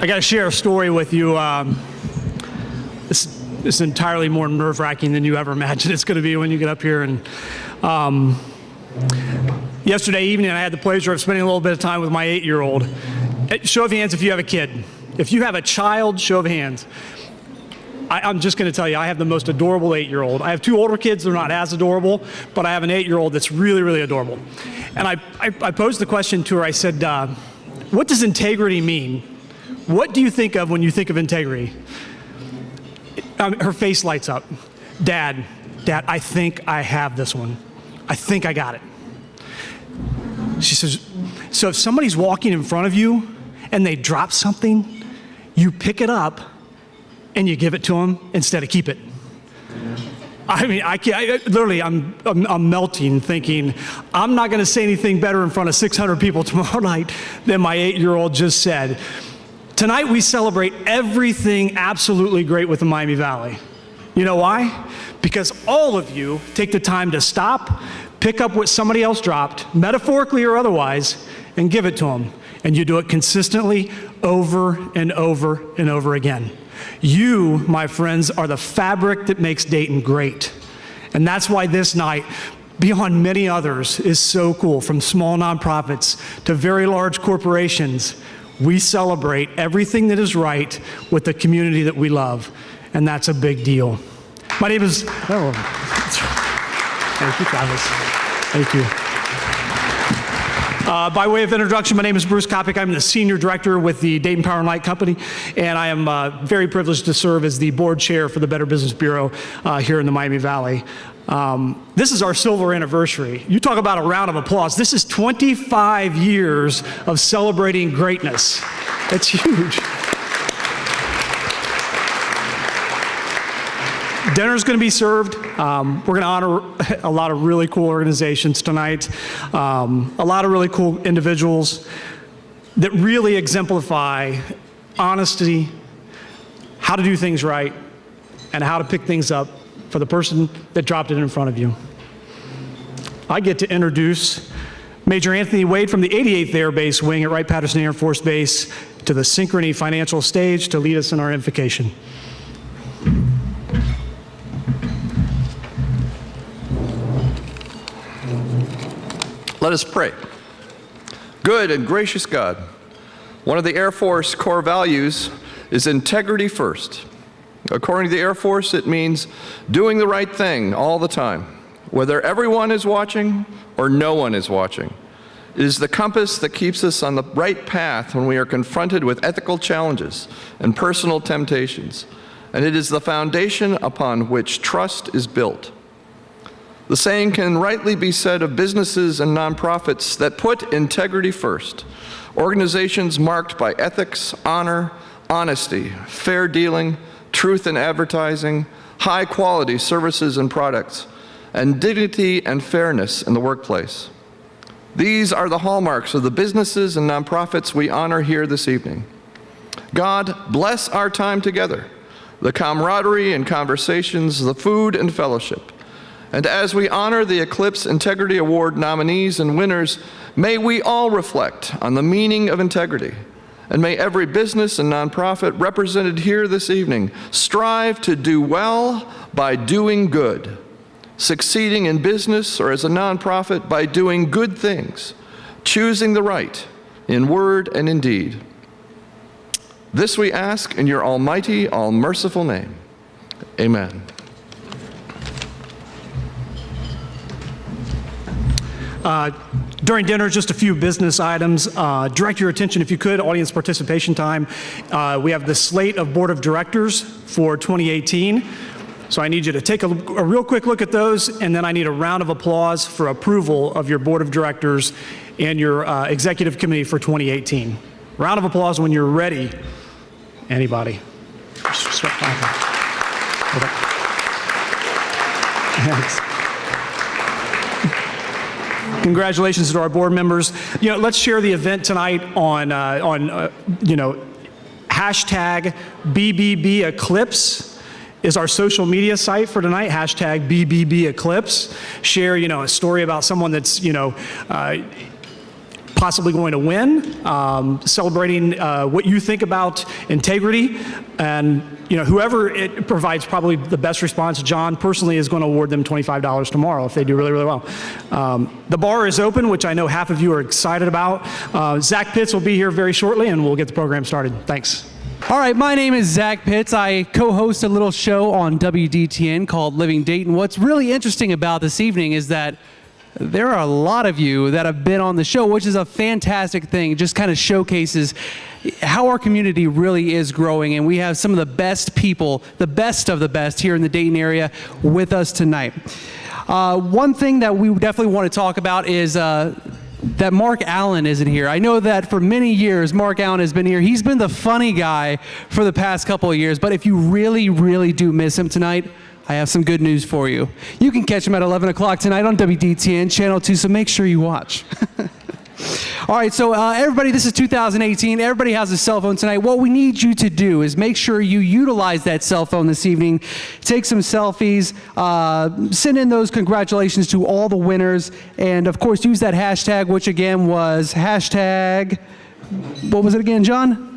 I got to share a story with you. This is entirely more nerve-wracking than you ever imagined it's going to be when you get up here. And yesterday evening, I had the pleasure of spending a little bit of time with my 8-year-old. Show of hands if you have a kid. If you have a child, show of hands. I'm just going to tell you, I have the most adorable 8-year-old. I have 2 older kids, they're not as adorable, but I have an 8-year-old that's really, really adorable. And I posed the question to her, I said, what does integrity mean? What do you think of when you think of integrity? Her face lights up. Dad, I think I have this one. I think I got it. She says, so if somebody's walking in front of you and they drop something, you pick it up and you give it to them instead of keep it. I mean, I'm melting thinking, I'm not going to say anything better in front of 600 people tomorrow night than my 8-year-old just said. Tonight we celebrate everything absolutely great with the Miami Valley. You know why? Because all of you take the time to stop, pick up what somebody else dropped, metaphorically or otherwise, and give it to them. And you do it consistently over and over and over again. You, my friends, are the fabric that makes Dayton great. And that's why this night, beyond many others, is so cool. From small nonprofits to very large corporations, we celebrate everything that is right with the community that we love. And that's a big deal. My name is, thank you, Travis. Thank you. By way of introduction, my name is Bruce Kopic. I'm the Senior Director with the Dayton Power and Light Company, and I am very privileged to serve as the Board Chair for the Better Business Bureau here in the Miami Valley. This is our silver anniversary. You talk about a round of applause. This is 25 years of celebrating greatness. That's huge. Dinner's going to be served. We're going to honor a lot of really cool organizations tonight, a lot of really cool individuals that really exemplify honesty, how to do things right, and how to pick things up for the person that dropped it in front of you. I get to introduce Major Anthony Wade from the 88th Air Base Wing at Wright-Patterson Air Force Base to the Synchrony Financial Stage to lead us in our invocation. Let us pray. Good and gracious God, one of the Air Force core values is integrity first. According to the Air Force, it means doing the right thing all the time, whether everyone is watching or no one is watching. It is the compass that keeps us on the right path when we are confronted with ethical challenges and personal temptations, and it is the foundation upon which trust is built. The saying can rightly be said of businesses and nonprofits that put integrity first. Organizations marked by ethics, honor, honesty, fair dealing, truth in advertising, high quality services and products, and dignity and fairness in the workplace. These are the hallmarks of the businesses and nonprofits we honor here this evening. God, bless our time together, the camaraderie and conversations, the food and fellowship. And as we honor the Eclipse Integrity Award nominees and winners, may we all reflect on the meaning of integrity. And may every business and nonprofit represented here this evening strive to do well by doing good, succeeding in business or as a nonprofit by doing good things, choosing the right in word and in deed. This we ask in your almighty, all-merciful name. Amen. During dinner, just a few business items. Direct your attention, if you could, audience participation time. We have the slate of board of directors for 2018. So I need you to take a real quick look at those, and then I need a round of applause for approval of your board of directors and your executive committee for 2018. Round of applause when you're ready. Anybody? Thanks. Congratulations to our board members. You know, let's share the event tonight on hashtag BBB Eclipse is our social media site for tonight. Hashtag BBB Eclipse. Share, a story about someone that's, possibly going to win, celebrating what you think about integrity, and whoever it provides probably the best response. John personally is going to award them $25 tomorrow if they do really, really well. The bar is open, which I know half of you are excited about. Zach Pitts will be here very shortly, and we'll get the program started. Thanks. All right, my name is Zach Pitts. I co-host a little show on WDTN called Living Dayton. What's really interesting about this evening is that there are a lot of you that have been on the show, which is a fantastic thing. It just kind of showcases how our community really is growing, and we have some of the best people, the best of the best here in the Dayton area with us tonight. One thing that we definitely want to talk about is that Mark Allen isn't here. I know that for many years, Mark Allen has been here. He's been the funny guy for the past couple of years, but if you really, really do miss him tonight, I have some good news for you. You can catch him at 11 o'clock tonight on WDTN Channel 2, so make sure you watch. All right, so everybody, this is 2018. Everybody has a cell phone tonight. What we need you to do is make sure you utilize that cell phone this evening. Take some selfies. Send in those congratulations to all the winners. And, of course, use that hashtag, which, again, was hashtag, what was it again, John?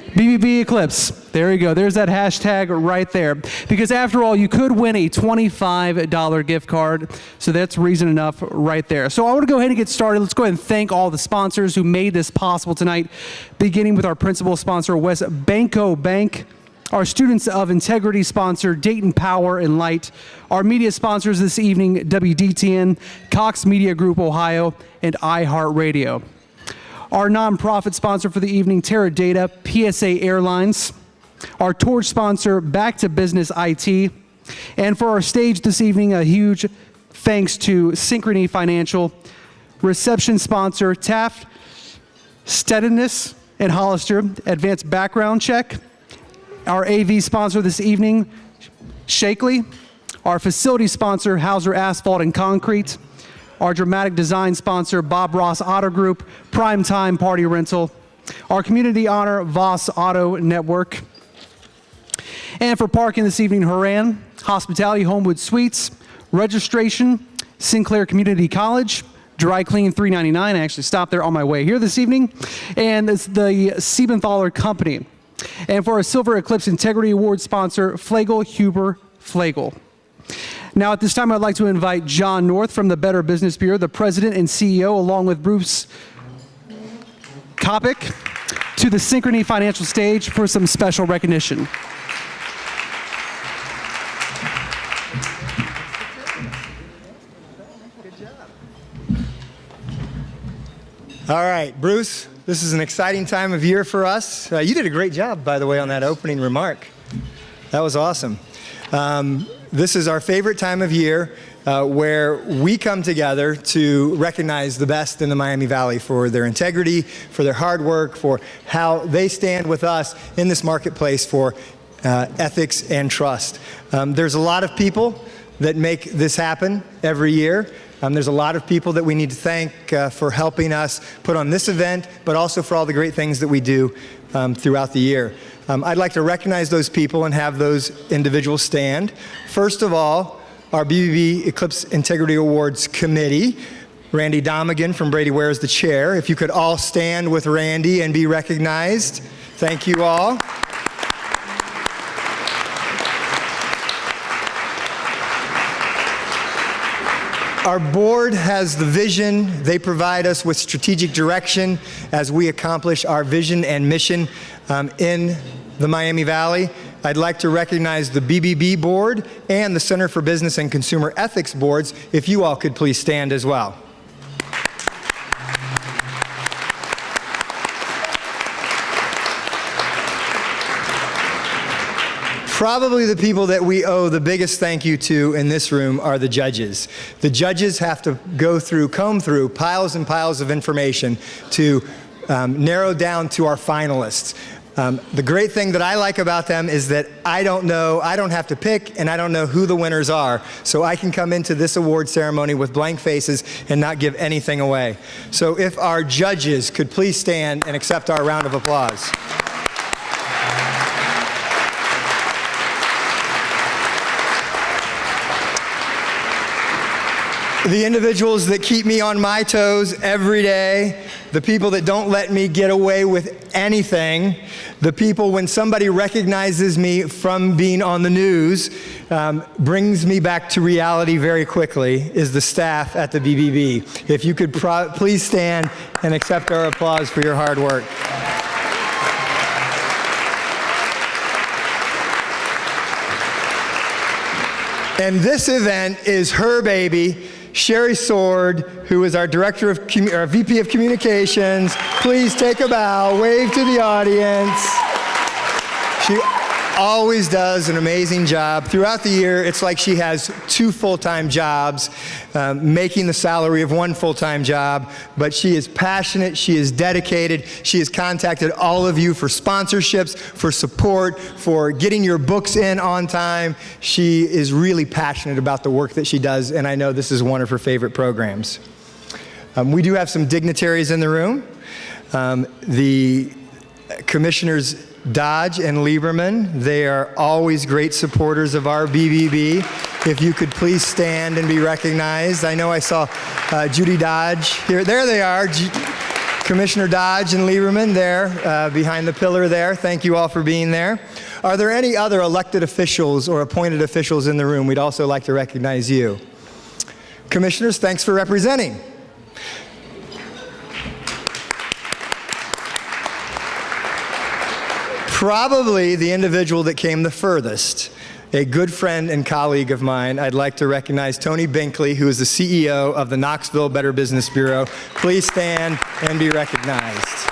BBB Eclipse. There you go. There's that hashtag right there. Because after all, you could win a $25 gift card. So that's reason enough right there. So I want to go ahead and get started. Let's go ahead and thank all the sponsors who made this possible tonight, beginning with our principal sponsor, West Banco Bank. Our Students of Integrity sponsor, Dayton Power and Light. Our media sponsors this evening, WDTN, Cox Media Group Ohio, and iHeartRadio. Our nonprofit sponsor for the evening, Teradata, PSA Airlines. Our torch sponsor, Back to Business IT. And for our stage this evening, a huge thanks to Synchrony Financial. Reception sponsor, Taft, Steadiness, and Hollister, Advanced Background Check. Our AV sponsor this evening, Shakely. Our facility sponsor, Hauser Asphalt and Concrete. Our dramatic design sponsor, Bob Ross Auto Group, Primetime Party Rental. Our community honor, Voss Auto Network. And for parking this evening, Horan, Hospitality Homewood Suites, Registration, Sinclair Community College, Dry Clean $3.99. I actually stopped there on my way here this evening. And it's the Siebenthaler Company. And for our Silver Eclipse Integrity Award sponsor, Flagel Huber Flagel. Now, at this time, I'd like to invite John North from the Better Business Bureau, the president and CEO, along with Bruce Kopic, to the Synchrony Financial stage for some special recognition. All right, Bruce, this is an exciting time of year for us. You did a great job, by the way, on that opening remark. That was awesome. This is our favorite time of year where we come together to recognize the best in the Miami Valley for their integrity, for their hard work, for how they stand with us in this marketplace for ethics and trust. There's a lot of people that make this happen every year. There's a lot of people that we need to thank for helping us put on this event, but also for all the great things that we do throughout the year. I'd like to recognize those people and have those individuals stand. First of all, our BBB Eclipse Integrity Awards Committee. Randy Domigan from Brady Ware is the chair. If you could all stand with Randy and be recognized. Thank you all. Our board has the vision. They provide us with strategic direction as we accomplish our vision and mission in the Miami Valley. I'd like to recognize the BBB board and the Center for Business and Consumer Ethics boards, if you all could please stand as well. Probably the people that we owe the biggest thank you to in this room are the judges. The judges have to comb through piles and piles of information to narrow down to our finalists. The great thing that I like about them is that I don't have to pick, and I don't know who the winners are. So I can come into this award ceremony with blank faces and not give anything away. So if our judges could please stand and accept our round of applause. the individuals that keep me on my toes every day, the people that don't let me get away with anything, the people when somebody recognizes me from being on the news, brings me back to reality very quickly, is the staff at the BBB. If you could please stand and accept our applause for your hard work. And this event is her baby, Sherry Sword, who is our Director of our VP of Communications. Please take a bow, wave to the audience. She always does an amazing job. Throughout the year, it's like she has 2 full-time jobs, making the salary of 1 full-time job, but she is passionate, she is dedicated, she has contacted all of you for sponsorships, for support, for getting your books in on time. She is really passionate about the work that she does, and I know this is one of her favorite programs. We do have some dignitaries in the room. The Commissioners Dodge and Lieberman, they are always great supporters of our BBB. If you could please stand and be recognized. I know I saw Judy Dodge here. There they are, Commissioner Dodge and Lieberman there behind the pillar there. Thank you all for being there. Are there any other elected officials or appointed officials in the room? We'd also like to recognize you. Commissioners, thanks for representing. Probably the individual that came the furthest, a good friend and colleague of mine. I'd like to recognize Tony Binkley, who is the CEO of the Knoxville Better Business Bureau. Please stand and be recognized.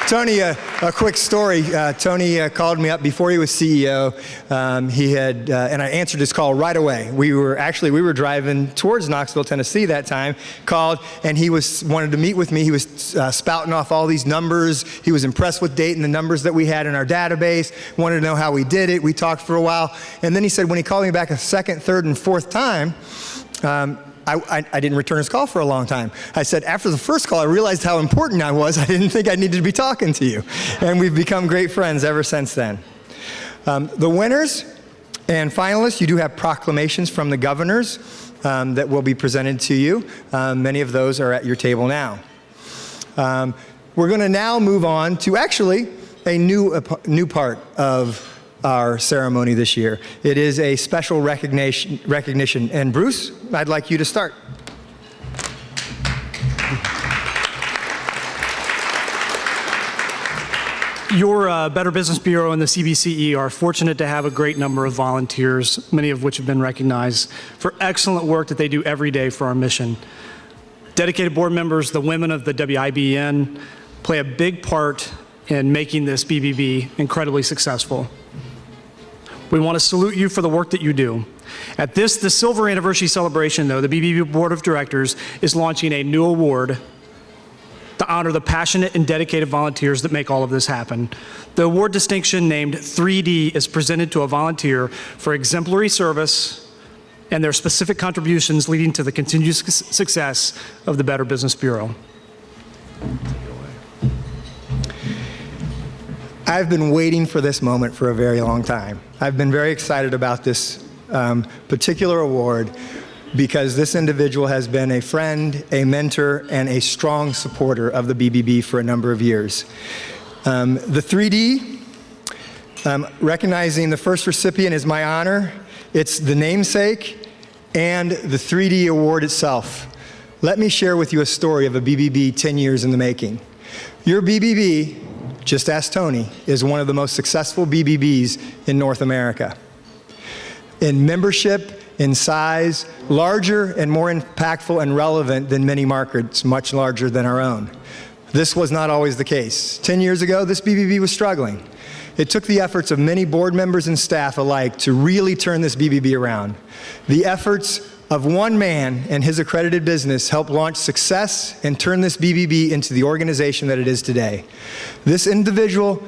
Tony, a quick story. Tony called me up before he was CEO. And I answered his call right away. We were driving towards Knoxville, Tennessee that time, called, and he wanted to meet with me. He was spouting off all these numbers. He was impressed with Dayton, the numbers that we had in our database, wanted to know how we did it. We talked for a while. And then he said when he called me back a second, third, and fourth time, I didn't return his call for a long time. I said, after the first call, I realized how important I was. I didn't think I needed to be talking to you. And we've become great friends ever since then. The winners and finalists, you do have proclamations from the governors that will be presented to you. Many of those are at your table now. We're going to now move on to actually a new part of our ceremony this year. It is a special recognition. And Bruce, I'd like you to start. Your Better Business Bureau and the CBCE are fortunate to have a great number of volunteers, many of which have been recognized for excellent work that they do every day for our mission. Dedicated board members, the women of the WIBN, play a big part in making this BBB incredibly successful. We want to salute you for the work that you do. At the silver anniversary celebration, though, the BBB Board of Directors is launching a new award to honor the passionate and dedicated volunteers that make all of this happen. The award distinction named 3D is presented to a volunteer for exemplary service and their specific contributions leading to the continued success of the Better Business Bureau. I've been waiting for this moment for a very long time. I've been very excited about this particular award because this individual has been a friend, a mentor, and a strong supporter of the BBB for a number of years. The 3D, recognizing the first recipient is my honor. It's the namesake and the 3D award itself. Let me share with you a story of a BBB 10 years in the making. Your BBB, just ask Tony, is one of the most successful BBBs in North America. In membership, in size, larger and more impactful and relevant than many markets, much larger than our own. This was not always the case. 10 years ago, this BBB was struggling. It took the efforts of many board members and staff alike to really turn this BBB around. The efforts of one man and his accredited business helped launch success and turn this BBB into the organization that it is today. This individual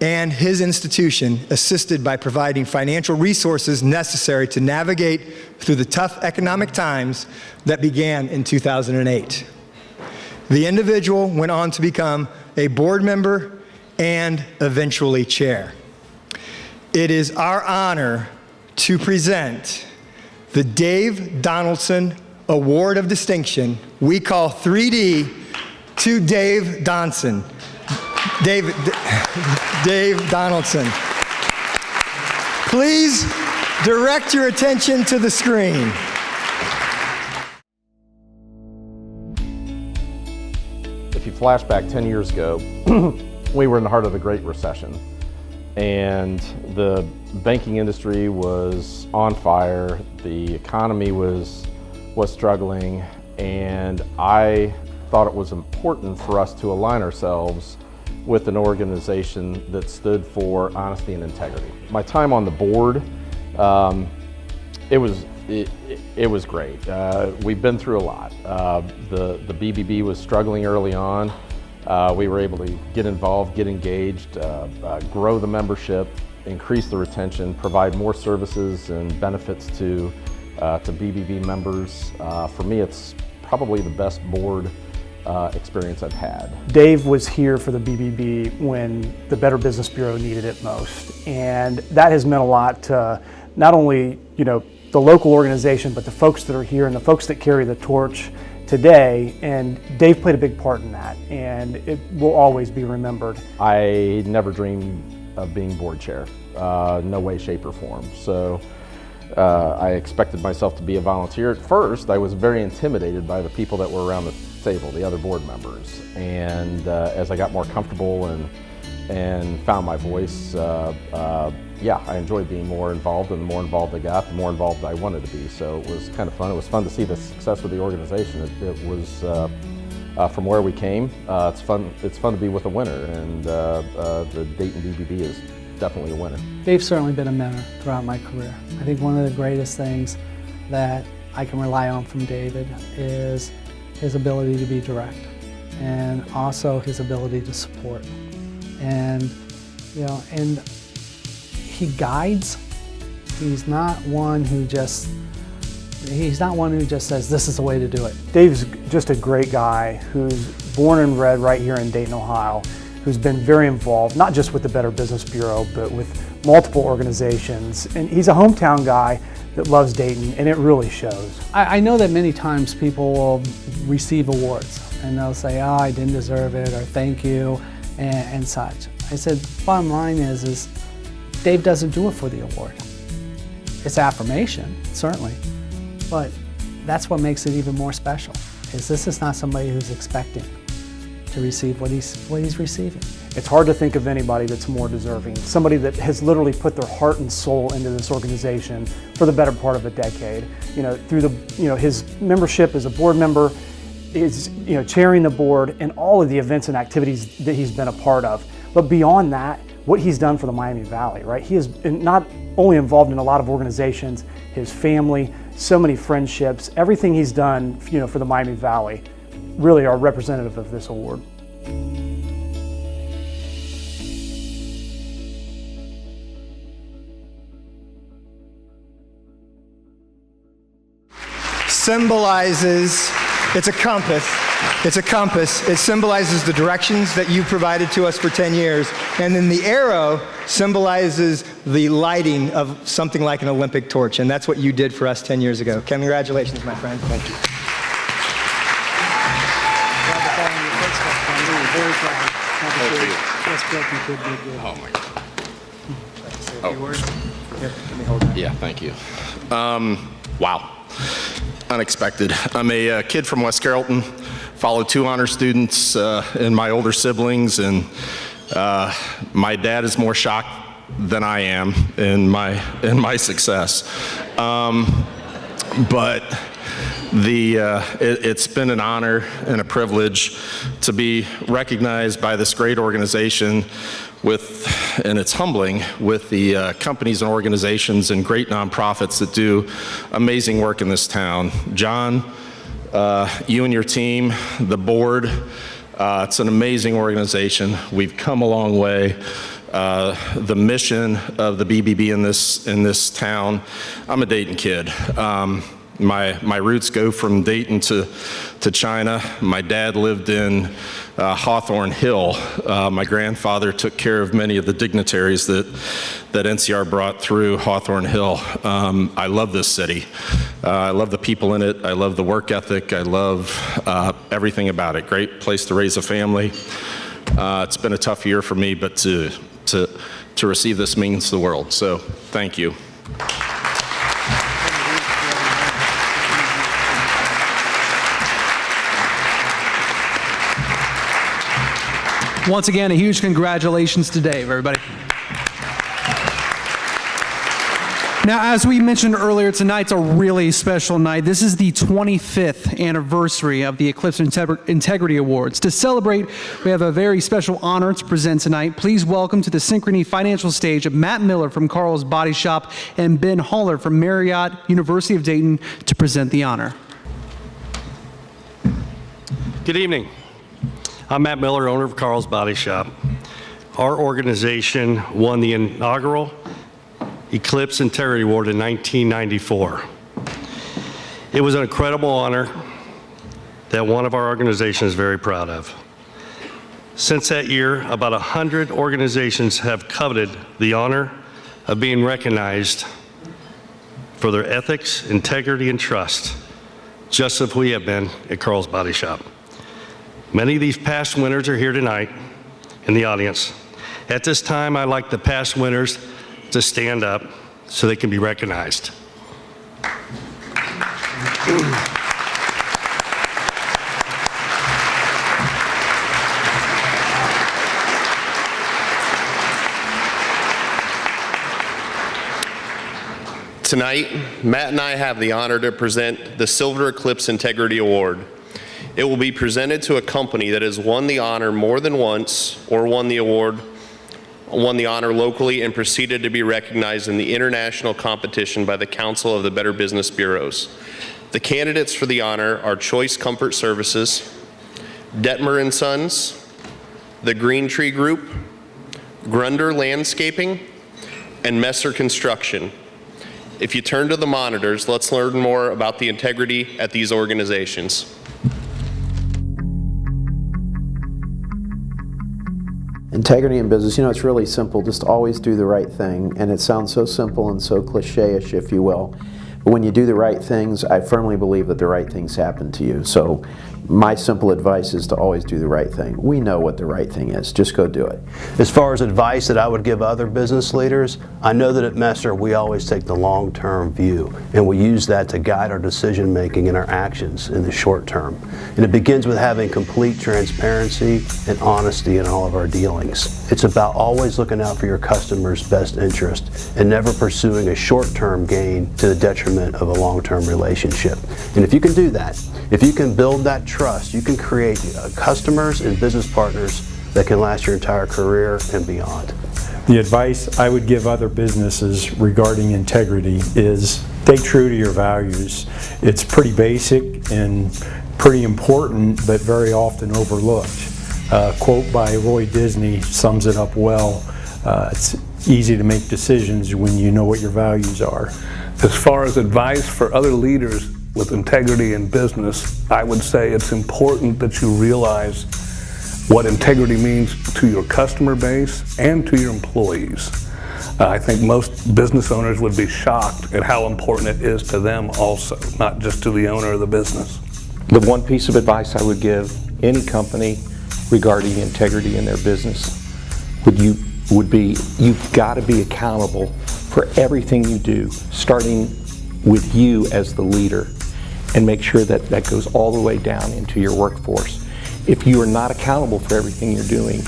and his institution assisted by providing financial resources necessary to navigate through the tough economic times that began in 2008. The individual went on to become a board member and eventually chair. It is our honor to present the Dave Donaldson Award of Distinction. We call 3D to Dave Donaldson. Dave Donaldson. Please direct your attention to the screen. If you flash back 10 years ago, we were in the heart of the Great Recession, and the banking industry was on fire, the economy was struggling, and I thought it was important for us to align ourselves with an organization that stood for honesty and integrity. My time on the board, it was great. We've been through a lot. The BBB was struggling early on. We were able to get involved, get engaged, grow the membership, increase the retention, provide more services and benefits to BBB members. For me, it's probably the best board experience I've had. Dave was here for the BBB when the Better Business Bureau needed it most, and that has meant a lot to not only the local organization, but the folks that are here and the folks that carry the torch today. And Dave played a big part in that, and it will always be remembered. I never dreamed of being board chair, no way, shape, or form. So I expected myself to be a volunteer. At first, I was very intimidated by the people that were around the table, the other board members. And as I got more comfortable and found my voice, yeah, I enjoyed being more involved, and the more involved I got, the more involved I wanted to be. So it was kind of fun. It was fun to see the success of the organization. It was from where we came. It's fun to be with a winner, and the Dayton BBB is definitely a winner. Dave's certainly been a mentor throughout my career. I think one of the greatest things that I can rely on from David is his ability to be direct, and also his ability to support. And and he guides. He's not one who just says this is the way to do it. Dave's just a great guy who's born and bred right here in Dayton, Ohio, who's been very involved, not just with the Better Business Bureau, but with multiple organizations. And he's a hometown guy that loves Dayton, and it really shows. I know that many times people will receive awards and they'll say, oh, I didn't deserve it, or thank you, and such. I said, bottom line is Dave doesn't do it for the award. It's affirmation, certainly, but that's what makes it even more special, is this is not somebody who's expecting to receive what he's receiving. It's hard to think of anybody that's more deserving. Somebody that has literally put their heart and soul into this organization for the better part of a decade. Through his membership as a board member, his chairing the board, and all of the events and activities that he's been a part of. But beyond that, what he's done for the Miami Valley, right? He is not only involved in a lot of organizations, his family, so many friendships, everything he's done, for the Miami Valley really are representative of this award. Symbolizes, it's a compass. It's a compass. It symbolizes the directions that you provided to us for 10 years. And then the arrow symbolizes the lighting of something like an Olympic torch. And that's what you did for us 10 years ago. Congratulations, my friend. Thank you. Oh my God. Oh. Yeah, thank you. Wow. Unexpected. I'm a kid from West Carrollton, followed 2 honor students and my older siblings, and my dad is more shocked than I am in my success. But it's been an honor and a privilege to be recognized by this great organization and it's humbling, with the companies and organizations and great nonprofits that do amazing work in this town. John, you and your team, the board, it's an amazing organization. We've come a long way. The mission of the BBB in this town, I'm a Dayton kid. My roots go from Dayton to China. My dad lived in Hawthorne Hill. My grandfather took care of many of the dignitaries that NCR brought through Hawthorne Hill. I love this city. I love the people in it. I love the work ethic. I love everything about it. Great place to raise a family. It's been a tough year for me, but to receive this means the world. So thank you. Once again, a huge congratulations to Dave, everybody. Now, as we mentioned earlier, tonight's a really special night. This is the 25th anniversary of the Eclipse Integrity Awards. To celebrate, we have a very special honor to present tonight. Please welcome to the Synchrony Financial stage Matt Miller from Carl's Body Shop and Ben Haller from Marriott, University of Dayton, to present the honor. Good evening. I'm Matt Miller, owner of Carl's Body Shop. Our organization won the inaugural Eclipse Integrity Award in 1994. It was an incredible honor that one of our organizations is very proud of. Since that year, about 100 organizations have coveted the honor of being recognized for their ethics, integrity, and trust, just as we have been at Carl's Body Shop. Many of these past winners are here tonight in the audience. At this time, I'd like the past winners to stand up so they can be recognized. Tonight, Matt and I have the honor to present the Silver Eclipse Integrity Award. It will be presented to a company that has won the honor more than once or won the honor locally and proceeded to be recognized in the international competition by the Council of the Better Business Bureaus. The candidates for the honor are Choice Comfort Services, Detmer & Sons, the Green Tree Group, Grunder Landscaping, and Messer Construction. If you turn to the monitors, let's learn more about the integrity at these organizations. Integrity in business, it's really simple. Just always do the right thing. And it sounds so simple and so cliche-ish, if you will. But when you do the right things, I firmly believe that the right things happen to you. So my simple advice is to always do the right thing. We know what the right thing is. Just go do it. As far as advice that I would give other business leaders, I know that at Messer we always take the long-term view, and we use that to guide our decision making and our actions in the short term. And it begins with having complete transparency and honesty in all of our dealings. It's about always looking out for your customer's best interest and never pursuing a short-term gain to the detriment of a long-term relationship. And if you can do that, if you can build that trust, you can create customers and business partners that can last your entire career and beyond. The advice I would give other businesses regarding integrity is stay true to your values. It's pretty basic and pretty important, but very often overlooked. A quote by Roy Disney sums it up well. It's easy to make decisions when you know what your values are. As far as advice for other leaders with integrity in business, I would say it's important that you realize what integrity means to your customer base and to your employees. I think most business owners would be shocked at how important it is to them also, not just to the owner of the business. The one piece of advice I would give any company regarding integrity in their business would be you've got to be accountable for everything you do, starting with you as the leader, and make sure that that goes all the way down into your workforce. If you are not accountable for everything you're doing,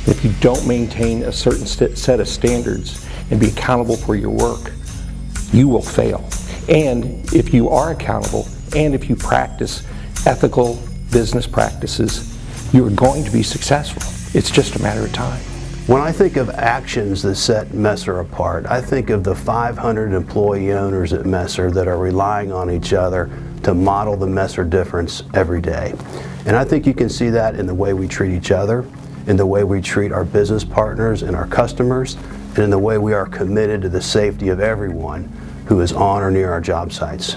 if you don't maintain a certain set of standards and be accountable for your work, you will fail. And if you are accountable and if you practice ethical business practices, you are going to be successful. It's just a matter of time. When I think of actions that set Messer apart, I think of the 500 employee owners at Messer that are relying on each other to model the Messer difference every day. And I think you can see that in the way we treat each other, in the way we treat our business partners and our customers, and in the way we are committed to the safety of everyone, who is on or near our job sites.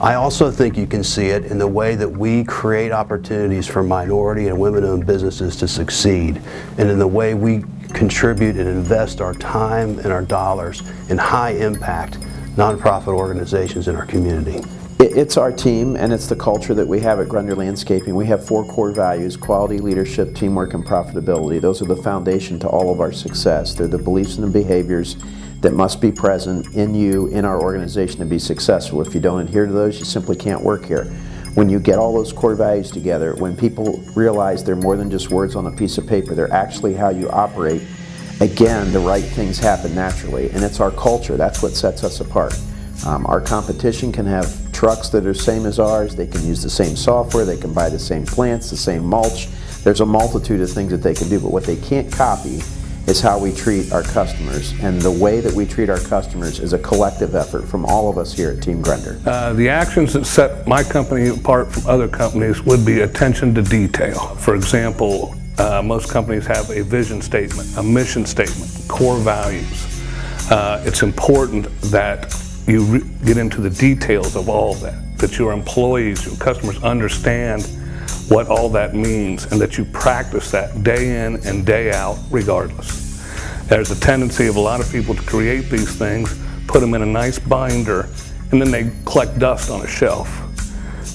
I also think you can see it in the way that we create opportunities for minority and women-owned businesses to succeed, and in the way we contribute and invest our time and our dollars in high-impact nonprofit organizations in our community. It's our team, and it's the culture that we have at Grunder Landscaping. We have 4 core values: quality, leadership, teamwork, and profitability. Those are the foundation to all of our success. They're the beliefs and the behaviors that must be present in you, in our organization, to be successful. If you don't adhere to those, you simply can't work here. When you get all those core values together, when people realize they're more than just words on a piece of paper, they're actually how you operate, again, the right things happen naturally. And it's our culture. That's what sets us apart. Our competition can have trucks that are the same as ours. They can use the same software. They can buy the same plants, the same mulch. There's a multitude of things that they can do, but what they can't copy is how we treat our customers. And the way that we treat our customers is a collective effort from all of us here at Team Grunder. The actions that set my company apart from other companies would be attention to detail. For example, most companies have a vision statement, a mission statement, core values. It's important that you get into the details of all that your employees, your customers understand what all that means, and that you practice that day in and day out regardless. There's a tendency of a lot of people to create these things, put them in a nice binder, and then they collect dust on a shelf.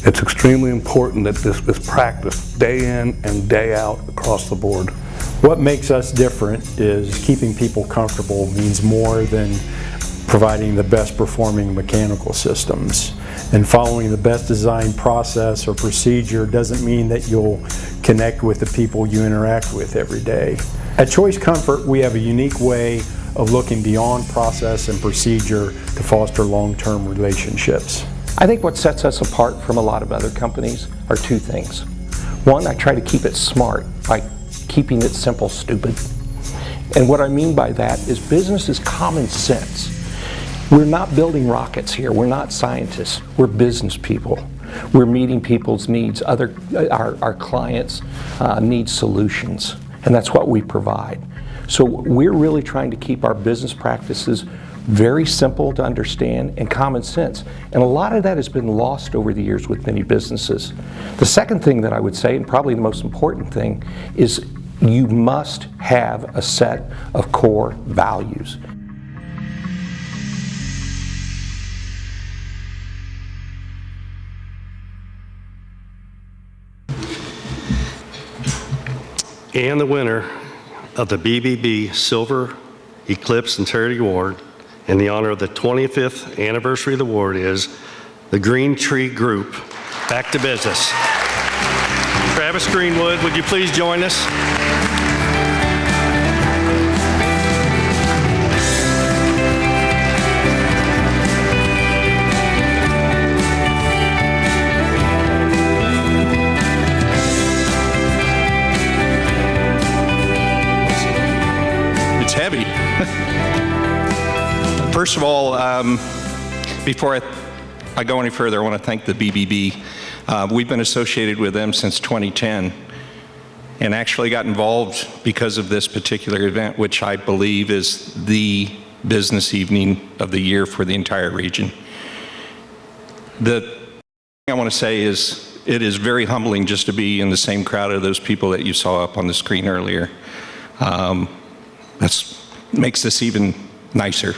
It's extremely important that this is practiced day in and day out across the board. What makes us different is keeping people comfortable means more than providing the best performing mechanical systems. And following the best design process or procedure doesn't mean that you'll connect with the people you interact with every day. At Choice Comfort, we have a unique way of looking beyond process and procedure to foster long-term relationships. I think what sets us apart from a lot of other companies are 2 things. One, I try to keep it smart by keeping it simple, stupid. And what I mean by that is business is common sense. We're not building rockets here. We're not scientists. We're business people. We're meeting people's needs. Our clients need solutions, and that's what we provide. So we're really trying to keep our business practices very simple to understand and common sense. And a lot of that has been lost over the years with many businesses. The second thing that I would say, and probably the most important thing, is you must have a set of core values. And the winner of the BBB Silver Eclipse Integrity Award in the honor of the 25th anniversary of the award is the Green Tree Group. Back to business. Travis Greenwood, would you please join us? Heavy. First of all, before I go any further, I want to thank the BBB. We've been associated with them since 2010 and actually got involved because of this particular event, which I believe is the business evening of the year for the entire region. The thing I want to say is it is very humbling just to be in the same crowd of those people that you saw up on the screen earlier. That makes this even nicer.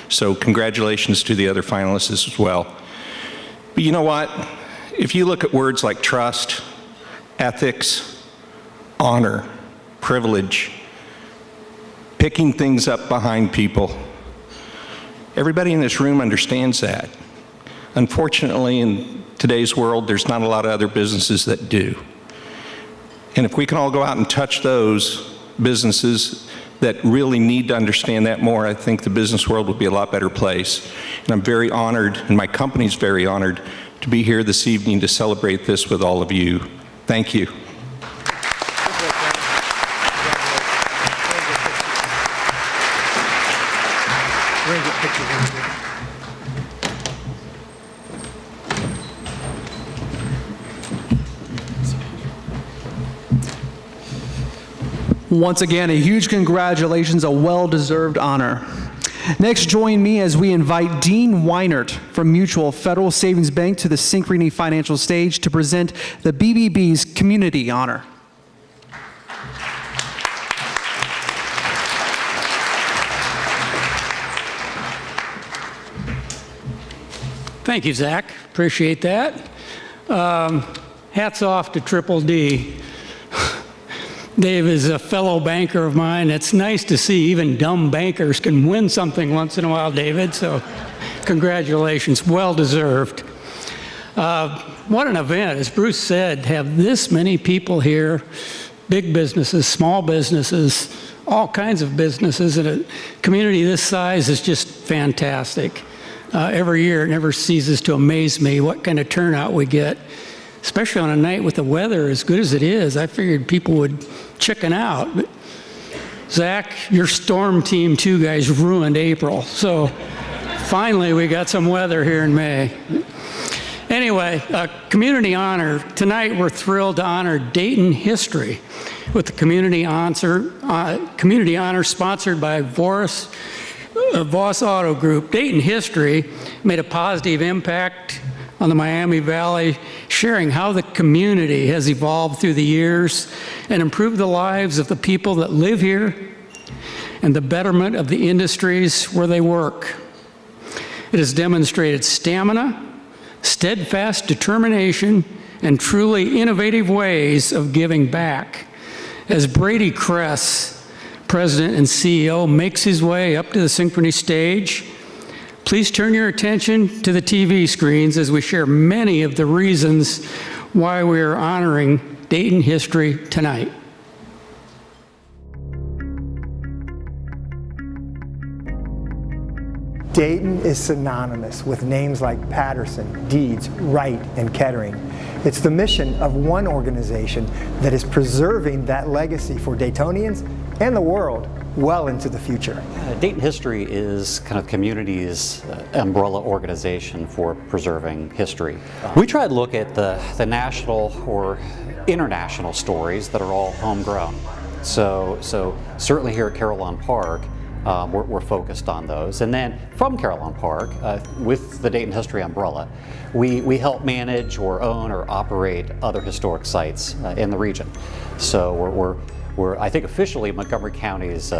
So congratulations to the other finalists as well. But you know what? If you look at words like trust, ethics, honor, privilege, picking things up behind people, everybody in this room understands that. Unfortunately, in today's world, there's not a lot of other businesses that do. And if we can all go out and touch those businesses that really need to understand that more, I think the business world would be a lot better place. And I'm very honored, and my company's very honored, to be here this evening to celebrate this with all of you. Thank you. Once again, a huge congratulations, a well-deserved honor. Next, join me as we invite Dean Weinert from Mutual Federal Savings Bank to the Synchrony Financial stage to present the BBB's Community Honor. Thank you, Zach. Appreciate that. Hats off to Triple D. Dave is a fellow banker of mine. It's nice to see even dumb bankers can win something once in a while, David. So congratulations, well deserved. What an event, as Bruce said, have this many people here, big businesses, small businesses, all kinds of businesses, and a community this size is just fantastic. Every year it never ceases to amaze me what kind of turnout we get, especially on a night with the weather as good as it is. I figured people would chicken out. But Zach, your storm team too, guys, ruined April. So finally we got some weather here in May. Anyway, community honor. Tonight we're thrilled to honor Dayton history with the community honor sponsored by Voss Auto Group. Dayton history made a positive impact on the Miami Valley, sharing how the community has evolved through the years and improved the lives of the people that live here and the betterment of the industries where they work. It has demonstrated stamina, steadfast determination, and truly innovative ways of giving back. As Brady Kress, President and CEO, makes his way up to the Synchrony stage, please turn your attention to the TV screens as we share many of the reasons why we are honoring Dayton history tonight. Dayton is synonymous with names like Patterson, Deeds, Wright, and Kettering. It's the mission of one organization that is preserving that legacy for Daytonians and the world well into the future. Dayton History is kind of community's umbrella organization for preserving history. We try to look at the national or international stories that are all homegrown. So certainly here at Carillon Park, we're focused on those. And then from Carillon Park, with the Dayton History umbrella, we help manage or own or operate other historic sites in the region. So we're I think officially Montgomery County's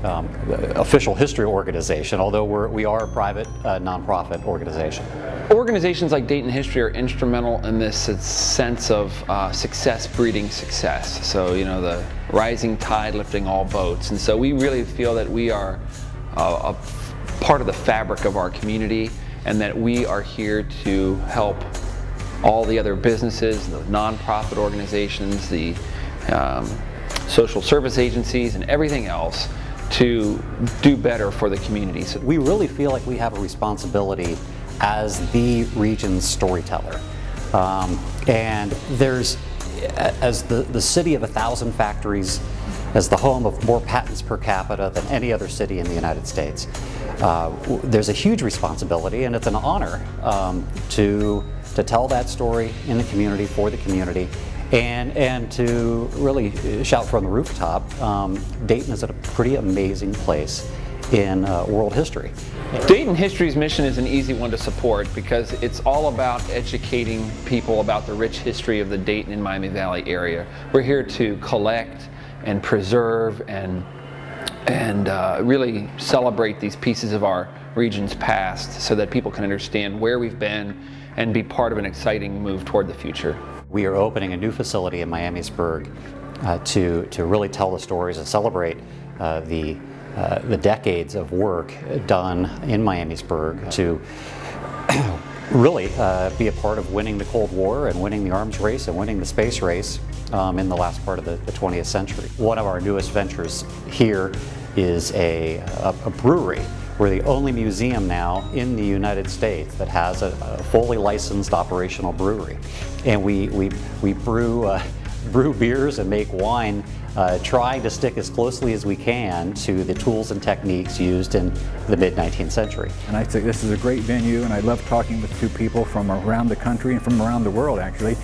official history organization, although we are a private nonprofit organization. Organizations like Dayton History are instrumental in this sense of success breeding success. So, you know, the rising tide lifting all boats. And so we really feel that we are a part of the fabric of our community and that we are here to help all the other businesses, the nonprofit organizations, the social service agencies, and everything else to do better for the community. So we really feel like we have a responsibility as the region's storyteller. And there's, as the city of 1,000 factories, as the home of more patents per capita than any other city in the United States, there's a huge responsibility, and it's an honor to tell that story in the community, for the community, and to really shout from the rooftop, Dayton is a pretty amazing place in world history. Dayton History's mission is an easy one to support because it's all about educating people about the rich history of the Dayton and Miami Valley area. We're here to collect and preserve and really celebrate these pieces of our region's past so that people can understand where we've been and be part of an exciting move toward the future. We are opening a new facility in Miamisburg to really tell the stories and celebrate the decades of work done in Miamisburg to really be a part of winning the Cold War and winning the arms race and winning the space race in the last part of the 20th century. One of our newest ventures here is a brewery. We're the only museum now in the United States that has a fully licensed operational brewery. And we brew beers and make wine trying to stick as closely as we can to the tools and techniques used in the mid-19th century. And I think this is a great venue, and I love talking with two people from around the country and from around the world, actually,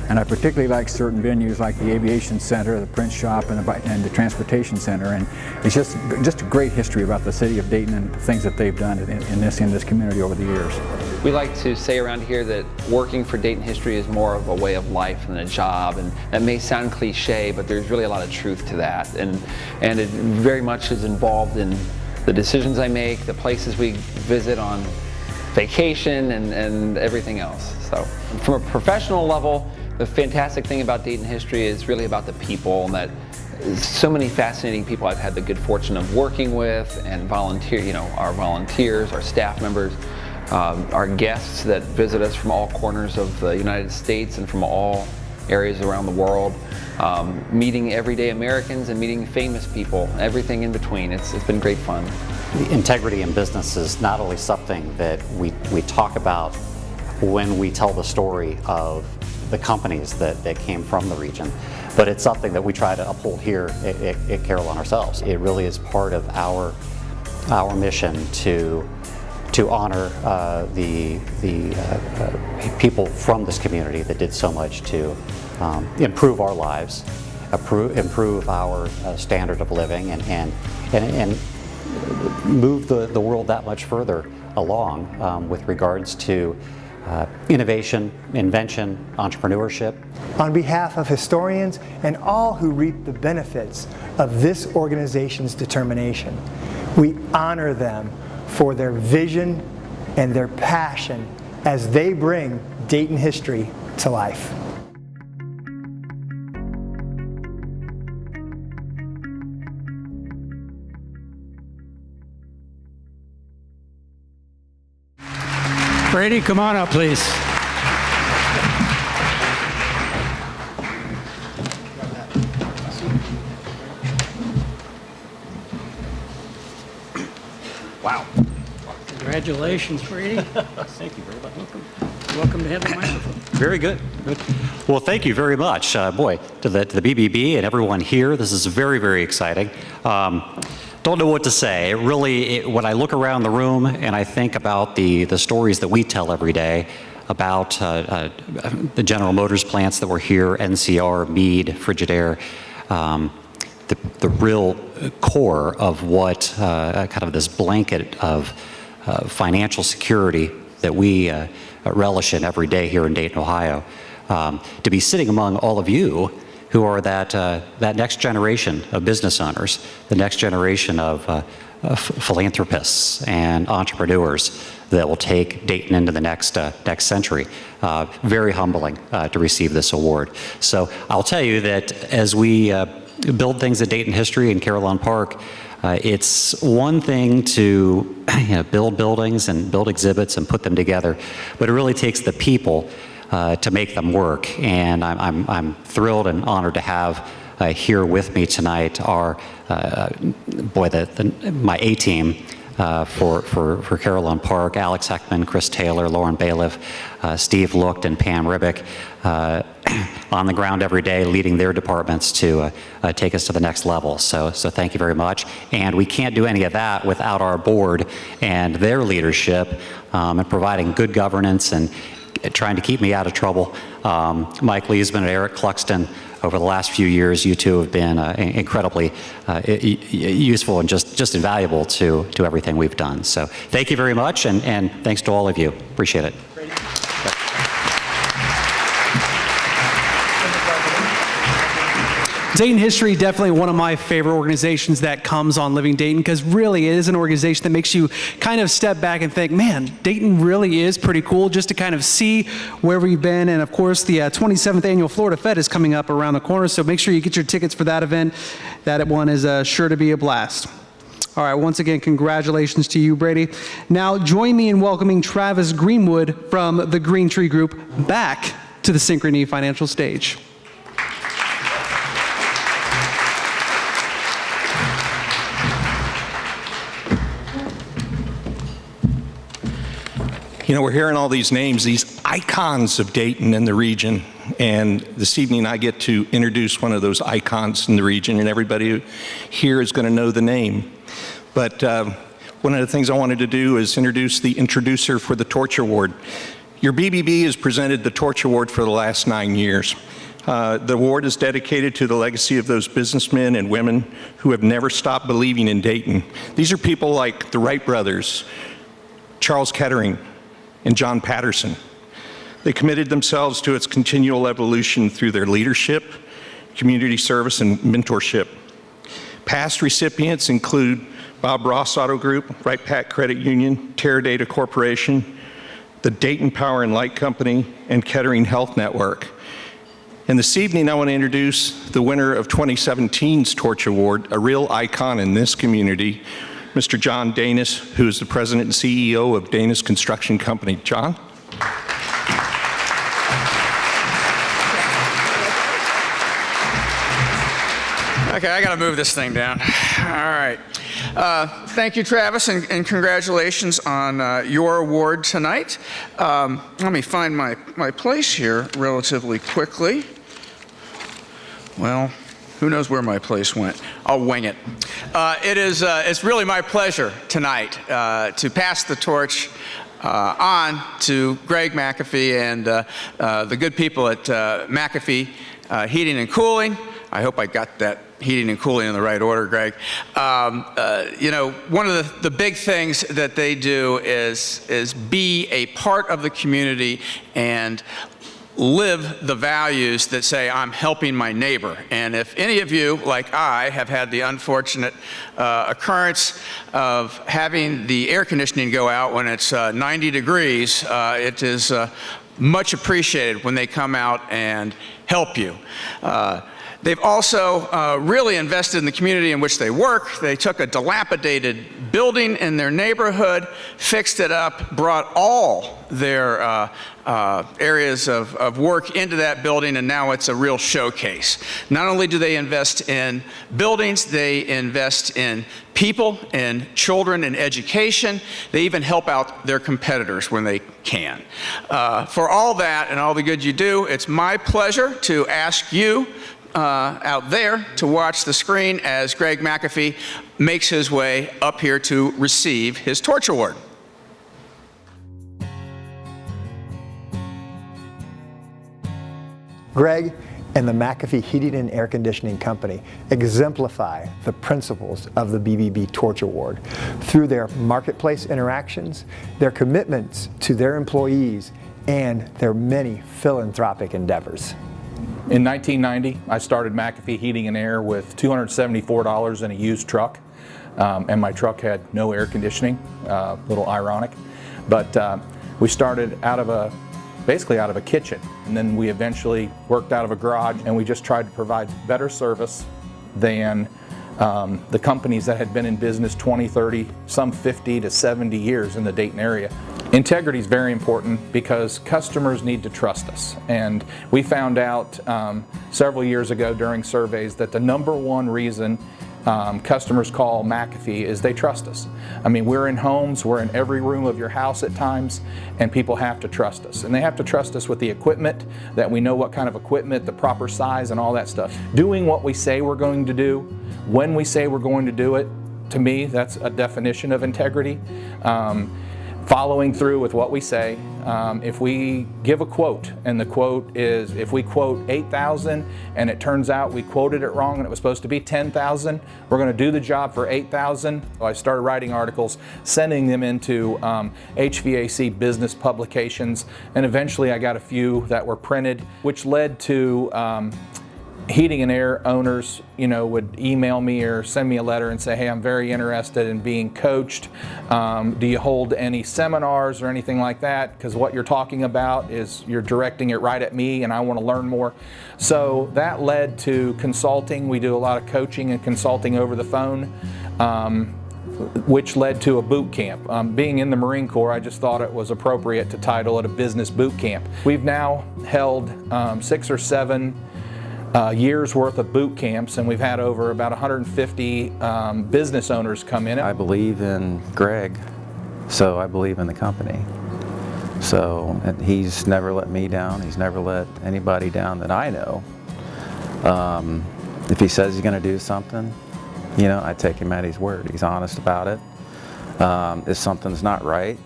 And I particularly like certain venues like the Aviation Center, the Print Shop, and the Transportation Center. And it's just a great history about the city of Dayton and the things that they've done in this community over the years. We like to say around here that working for Dayton History is more of a way of life than a job, and that may sound cliche, but there's really a lot of truth to that. And it very much is involved in the decisions I make, the places we visit on vacation, and everything else. So from a professional level, the fantastic thing about Dayton History is really about the people, and that so many fascinating people I've had the good fortune of working with, and our volunteers, our staff members, our guests that visit us from all corners of the United States and from all areas around the world, meeting everyday Americans and meeting famous people, everything in between. It's been great fun. Integrity in business is not only something that we talk about when we tell the story of the companies that came from the region, but it's something that we try to uphold here at Carillon ourselves. It really is part of our mission to honor the people from this community that did so much to improve our lives, improve our standard of living, and move the world that much further along with regards to innovation, invention, entrepreneurship. On behalf of historians and all who reap the benefits of this organization's determination, we honor them for their vision and their passion as they bring Dayton history to life. Brady, come on up, please. Wow. Congratulations, Brady. Thank you very much. Welcome to have the microphone. Very good. Good. Well, thank you very much. Boy, to the BBB and everyone here, this is very, very exciting. Don't know what to say. Really, when I look around the room and I think about the stories that we tell every day about the General Motors plants that were here, NCR, Meade, Frigidaire, the real core of what kind of this blanket of financial security that we relish in every day here in Dayton, Ohio. To be sitting among all of you who are that next generation of business owners, the next generation of philanthropists and entrepreneurs that will take Dayton into the next century. Very humbling to receive this award. So I'll tell you that as we build things at Dayton History in Carillon Park, it's one thing to build buildings and build exhibits and put them together, but it really takes the people to make them work. And I'm thrilled and honored to have here with me tonight our my A team for Carillon Park: Alex Heckman, Chris Taylor, Lauren Bailiff, Steve Lucht, and Pam Ribick, on the ground every day, leading their departments to take us to the next level. So thank you very much. And we can't do any of that without our board and their leadership and providing good governance and trying to keep me out of trouble. Mike Leesman and Eric Cluxton, over the last few years, you two have been incredibly useful and just invaluable to everything we've done. So thank you very much, and thanks to all of you. Appreciate it. Dayton History, definitely one of my favorite organizations that comes on Living Dayton, because really it is an organization that makes you kind of step back and think, man, Dayton really is pretty cool, just to kind of see where we've been. And of course, the 27th Annual Florida Fed is coming up around the corner, so make sure you get your tickets for that event. That one is sure to be a blast. All right, once again, congratulations to you, Brady. Now, join me in welcoming Travis Greenwood from the Green Tree Group back to the Synchrony Financial stage. You know, we're hearing all these names, these icons of Dayton and the region, and this evening I get to introduce one of those icons in the region, and everybody here is going to know the name. But one of the things I wanted to do is introduce the introducer for the Torch Award. Your BBB has presented the Torch Award for the last 9 years. The award is dedicated to the legacy of those businessmen and women who have never stopped believing in Dayton. These are people like the Wright brothers, Charles Kettering, and John Patterson. They committed themselves to its continual evolution through their leadership, community service, and mentorship. Past recipients include Bob Ross Auto Group, Wright Pat Credit Union, Teradata Corporation, the Dayton Power and Light Company, and Kettering Health Network. And this evening, I want to introduce the winner of 2017's Torch Award, a real icon in this community, Mr. John Danis, who is the president and CEO of Danis Construction Company. John? Okay, I got to move this thing down. All right. Thank you, Travis, and congratulations on your award tonight. Let me find my place here relatively quickly. Well, who knows where my place went? I'll wing it. It's really my pleasure tonight to pass the torch on to Greg McAfee and the good people at McAfee Heating and Cooling. I hope I got that heating and cooling in the right order, Greg. You know, one of the big things that they do is be a part of the community and live the values that say, I'm helping my neighbor. And if any of you, like I, have had the unfortunate occurrence of having the air conditioning go out when it's 90 degrees, it is much appreciated when they come out and help you. They've also really invested in the community in which they work. They took a dilapidated building in their neighborhood, fixed it up, brought all their areas of work into that building, and now it's a real showcase. Not only do they invest in buildings, they invest in people and children and education. They even help out their competitors when they can. For all that and all the good you do, it's my pleasure to ask you out there to watch the screen as Greg McAfee makes his way up here to receive his Torch Award. Greg and the McAfee Heating and Air Conditioning Company exemplify the principles of the BBB Torch Award through their marketplace interactions, their commitments to their employees, and their many philanthropic endeavors. In 1990, I started McAfee Heating and Air with $274 in a used truck, and my truck had no air conditioning, a little ironic. But we started basically out of a kitchen, and then we eventually worked out of a garage, and we just tried to provide better service than the companies that had been in business 20, 30, some 50 to 70 years in the Dayton area. Integrity is very important because customers need to trust us. And we found out several years ago during surveys that the #1 reason customers call McAfee is they trust us. I mean, we're in homes, we're in every room of your house at times, and people have to trust us. And they have to trust us with the equipment, that we know what kind of equipment, the proper size, and all that stuff. Doing what we say we're going to do, when we say we're going to do it, to me, that's a definition of integrity. Following through with what we say. If we give a quote and the quote is, if we quote 8,000 and it turns out we quoted it wrong and it was supposed to be 10,000, we're going to do the job for 8,000. So I started writing articles, sending them into HVAC business publications, and eventually I got a few that were printed, which led to heating and air owners, would email me or send me a letter and say, hey, I'm very interested in being coached. Do you hold any seminars or anything like that? Because what you're talking about is you're directing it right at me and I want to learn more. So that led to consulting. We do a lot of coaching and consulting over the phone, which led to a boot camp. Being in the Marine Corps, I just thought it was appropriate to title it a business boot camp. We've now held 6 or 7 years worth of boot camps, and we've had over about 150 business owners come in. I believe in Greg, so I believe in the company. So he's never let me down. He's never let anybody down that I know. If he says he's going to do something, I take him at his word. He's honest about it. If something's not right,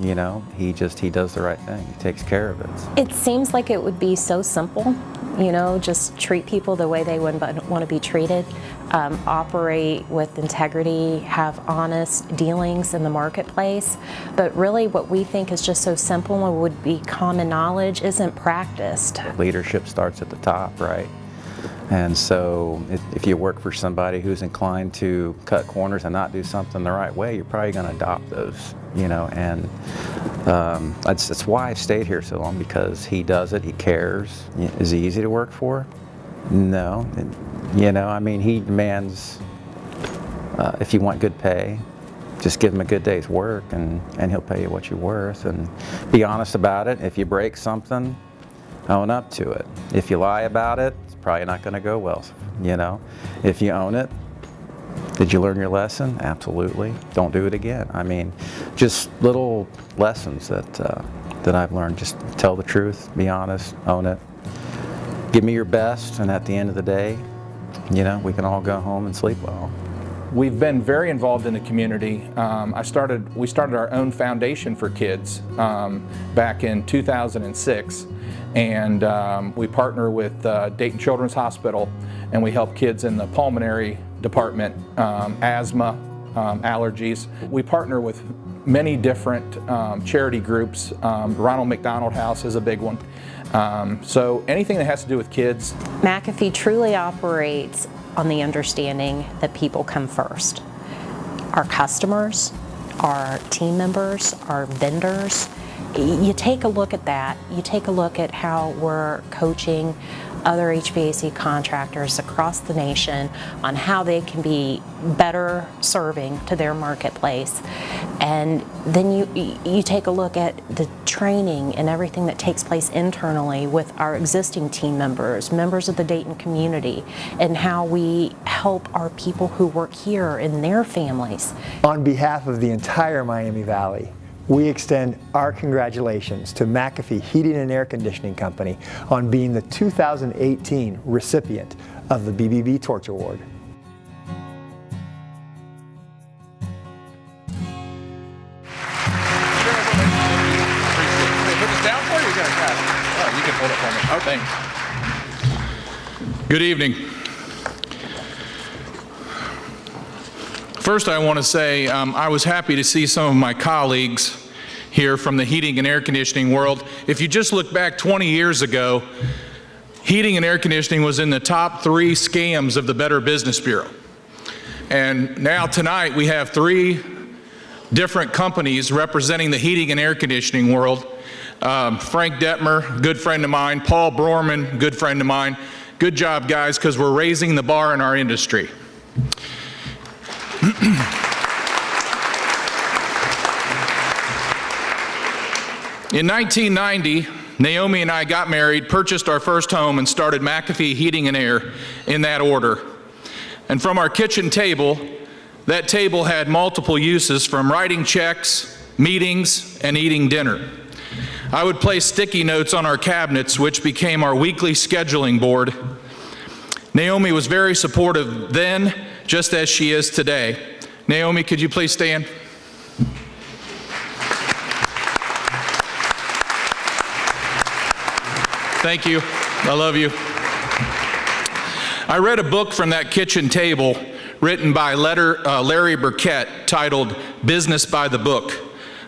You know, he does the right thing. He takes care of it. It seems like it would be so simple, you know, just treat people the way they would want to be treated, operate with integrity, have honest dealings in the marketplace. But really what we think is just so simple and would be common knowledge isn't practiced. Leadership starts at the top, right? And so if you work for somebody who's inclined to cut corners and not do something the right way, you're probably going to adopt those, you know, and that's why I've stayed here so long, because he does it, he cares. Is he easy to work for? No. You know, I mean, he demands, if you want good pay, just give him a good day's work and he'll pay you what you're worth, and be honest about it. If you break something, own up to it. If you lie about it, it's probably not going to go well, you know. If you own it, did you learn your lesson? Absolutely. Don't do it again. I mean, just little lessons that I've learned. Just tell the truth, be honest, own it. Give me your best, and at the end of the day, you know, we can all go home and sleep well. We've been very involved in the community. We started our own foundation for kids back in 2006. And we partner with Dayton Children's Hospital, and we help kids in the pulmonary department, asthma, allergies. We partner with many different charity groups. Ronald McDonald House is a big one. So anything that has to do with kids. McAfee truly operates on the understanding that people come first. Our customers, our team members, our vendors. You take a look at that. You take a look at how we're coaching other HVAC contractors across the nation on how they can be better serving to their marketplace. And then you take a look at the training and everything that takes place internally with our existing team members, members of the Dayton community, and how we help our people who work here and their families. On behalf of the entire Miami Valley, we extend our congratulations to McAfee Heating and Air Conditioning Company on being the 2018 recipient of the BBB Torch Award. Good evening. First, I want to say I was happy to see some of my colleagues here from the heating and air conditioning world. If you just look back 20 years ago, heating and air conditioning was in the top 3 scams of the Better Business Bureau. And now tonight we have 3 different companies representing the heating and air conditioning world. Frank Detmer, good friend of mine. Paul Brorman, good friend of mine. Good job, guys, because we're raising the bar in our industry. In 1990, Naomi and I got married, purchased our first home, and started McAfee Heating and Air in that order. And from our kitchen table, that table had multiple uses, from writing checks, meetings, and eating dinner. I would place sticky notes on our cabinets, which became our weekly scheduling board. Naomi was very supportive then, just as she is today. Naomi, could you please stand? Thank you. I love you. I read a book from that kitchen table written by Larry Burkett titled Business by the Book.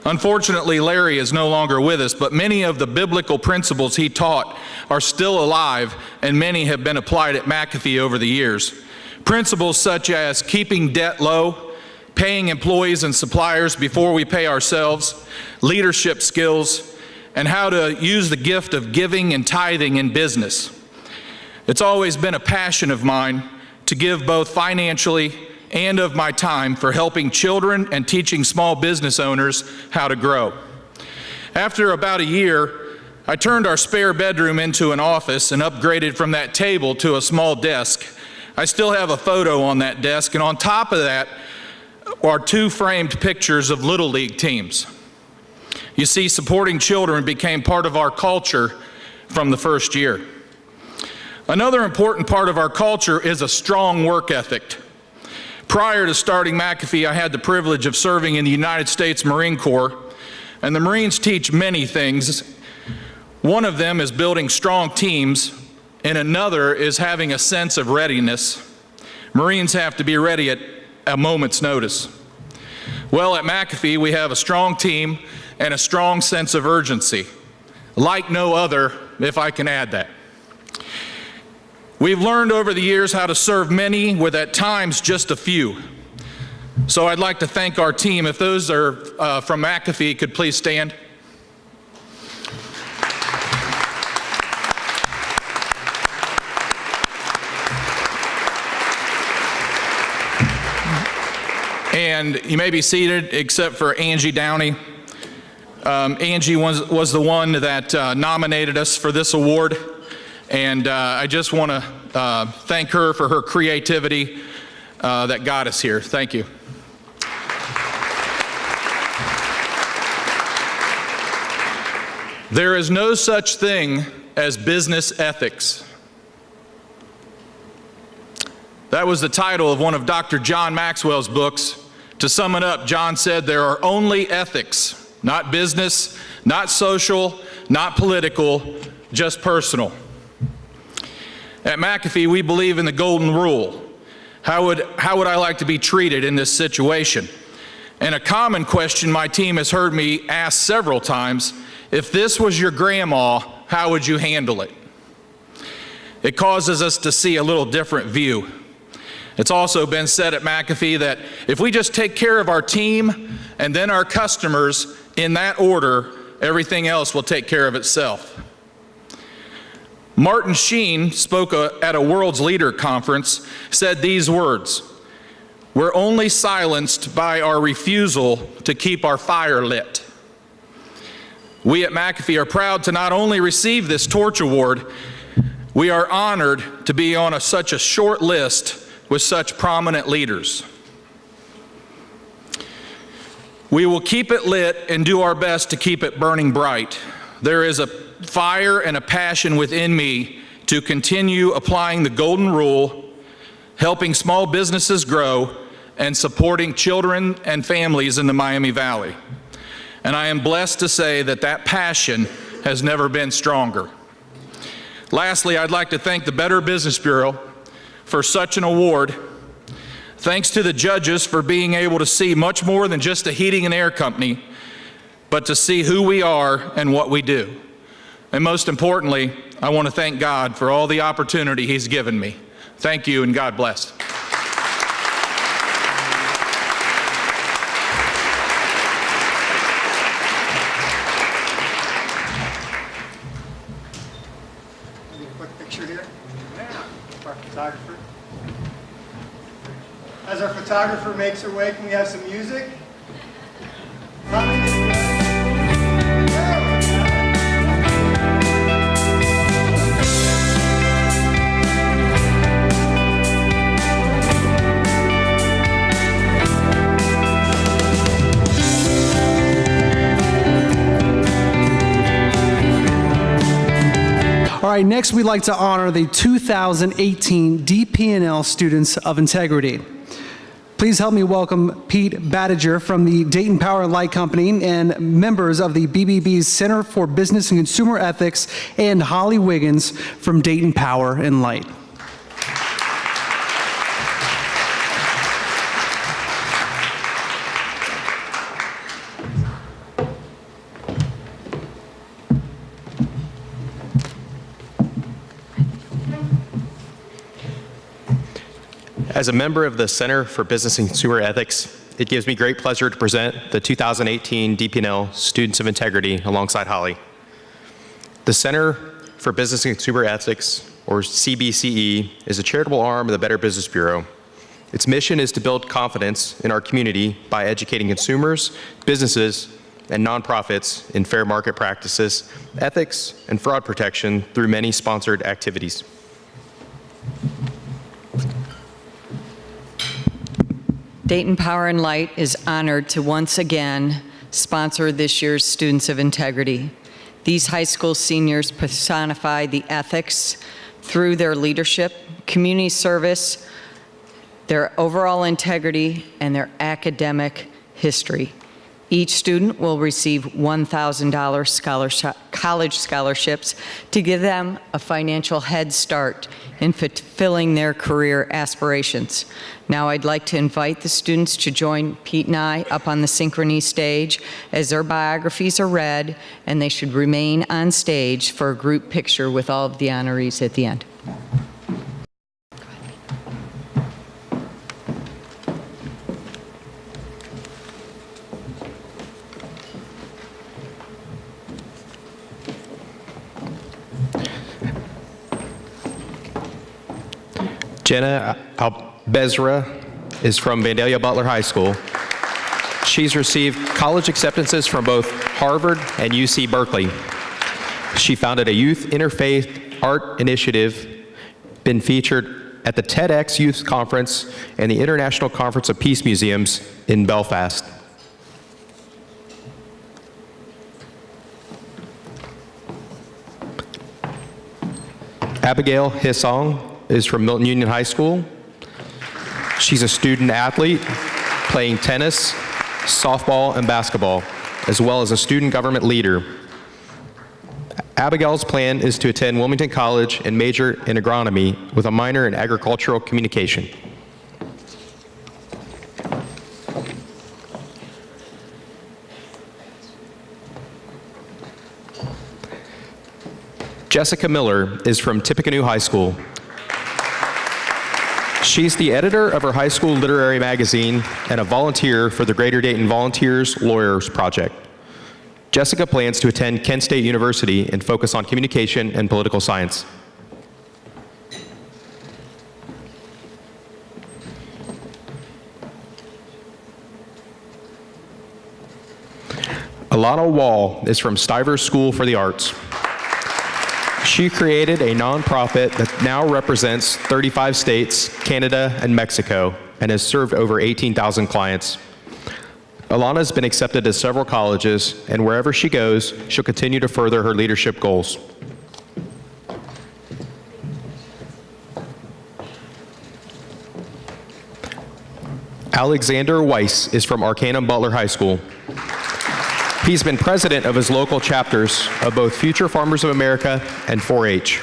Unfortunately, Larry is no longer with us, but many of the biblical principles he taught are still alive, and many have been applied at McAfee over the years. Principles such as keeping debt low, paying employees and suppliers before we pay ourselves, leadership skills, and how to use the gift of giving and tithing in business. It's always been a passion of mine to give both financially and of my time for helping children and teaching small business owners how to grow. After about a year, I turned our spare bedroom into an office and upgraded from that table to a small desk. I still have a photo on that desk, and on top of that are 2 framed pictures of Little League teams. You see, supporting children became part of our culture from the first year. Another important part of our culture is a strong work ethic. Prior to starting McAfee, I had the privilege of serving in the United States Marine Corps. And the Marines teach many things. One of them is building strong teams, and another is having a sense of readiness. Marines have to be ready at a moment's notice. Well, at McAfee, we have a strong team and a strong sense of urgency, like no other, if I can add that. We've learned over the years how to serve many with at times just a few. So I'd like to thank our team. If those are from McAfee, could please stand. And you may be seated, except for Angie Downey. Angie was the one that nominated us for this award, and I just want to thank her for her creativity that got us here. Thank you. There is no such thing as business ethics. That was the title of one of Dr. John Maxwell's books. To sum it up, John said there are only ethics, not business, not social, not political, just personal. At McAfee, we believe in the golden rule. How would I like to be treated in this situation? And a common question my team has heard me ask several times, if this was your grandma, how would you handle it? It causes us to see a little different view. It's also been said at McAfee that if we just take care of our team and then our customers in that order, everything else will take care of itself. Martin Sheen spoke at a World's Leader Conference, said these words, "We're only silenced by our refusal to keep our fire lit." We at McAfee are proud to not only receive this Torch Award, we are honored to be on such a short list with such prominent leaders. We will keep it lit and do our best to keep it burning bright. There is a fire and a passion within me to continue applying the golden rule, helping small businesses grow, and supporting children and families in the Miami Valley. And I am blessed to say that that passion has never been stronger. Lastly, I'd like to thank the Better Business Bureau for such an award. Thanks to the judges for being able to see much more than just a heating and air company, but to see who we are and what we do. And most importantly, I want to thank God for all the opportunity He's given me. Thank you, and God bless. As our photographer makes her way, can we have some music? All right, next we'd like to honor the 2018 DP&L Students of Integrity. Please help me welcome Pete Badiger from the Dayton Power and Light Company and members of the BBB's Center for Business and Consumer Ethics, and Holly Wiggins from Dayton Power and Light. As a member of the Center for Business and Consumer Ethics, it gives me great pleasure to present the 2018 DP&L Students of Integrity alongside Holly. The Center for Business and Consumer Ethics, or CBCE, is a charitable arm of the Better Business Bureau. Its mission is to build confidence in our community by educating consumers, businesses, and nonprofits in fair market practices, ethics, and fraud protection through many sponsored activities. Dayton Power and Light is honored to once again sponsor this year's Students of Integrity. These high school seniors personify the ethics through their leadership, community service, their overall integrity, and their academic history. Each student will receive $1,000 college scholarships to give them a financial head start in fulfilling their career aspirations. Now I'd like to invite the students to join Pete and I up on the Synchrony stage as their biographies are read, and they should remain on stage for a group picture with all of the honorees at the end. Jenna Bezra is from Vandalia Butler High School. She's received college acceptances from both Harvard and UC Berkeley. She founded a youth interfaith art initiative, been featured at the TEDx Youth Conference and the International Conference of Peace Museums in Belfast. Abigail Hissong is from Milton Union High School. She's a student athlete playing tennis, softball, and basketball, as well as a student government leader. Abigail's plan is to attend Wilmington College and major in agronomy with a minor in agricultural communication. Jessica Miller is from Tippecanoe High School. She's the editor of her high school literary magazine and a volunteer for the Greater Dayton Volunteers Lawyers Project. Jessica plans to attend Kent State University and focus on communication and political science. Alana Wall is from Stivers School for the Arts. She created a nonprofit that now represents 35 states, Canada, and Mexico, and has served over 18,000 clients. Alana has been accepted to several colleges, and wherever she goes, she'll continue to further her leadership goals. Alexander Weiss is from Arcanum Butler High School. He's been president of his local chapters of both Future Farmers of America and 4-H.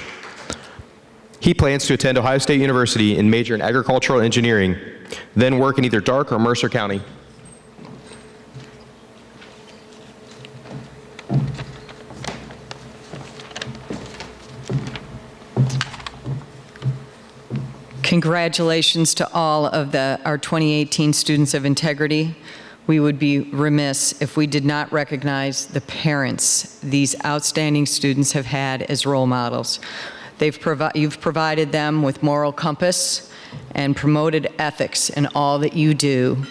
He plans to attend Ohio State University and major in agricultural engineering, then work in either Darke or Mercer County. Congratulations to all of our 2018 Students of Integrity. We would be remiss if we did not recognize the parents these outstanding students have had as role models. You've provided them with moral compass and promoted ethics in all that you do,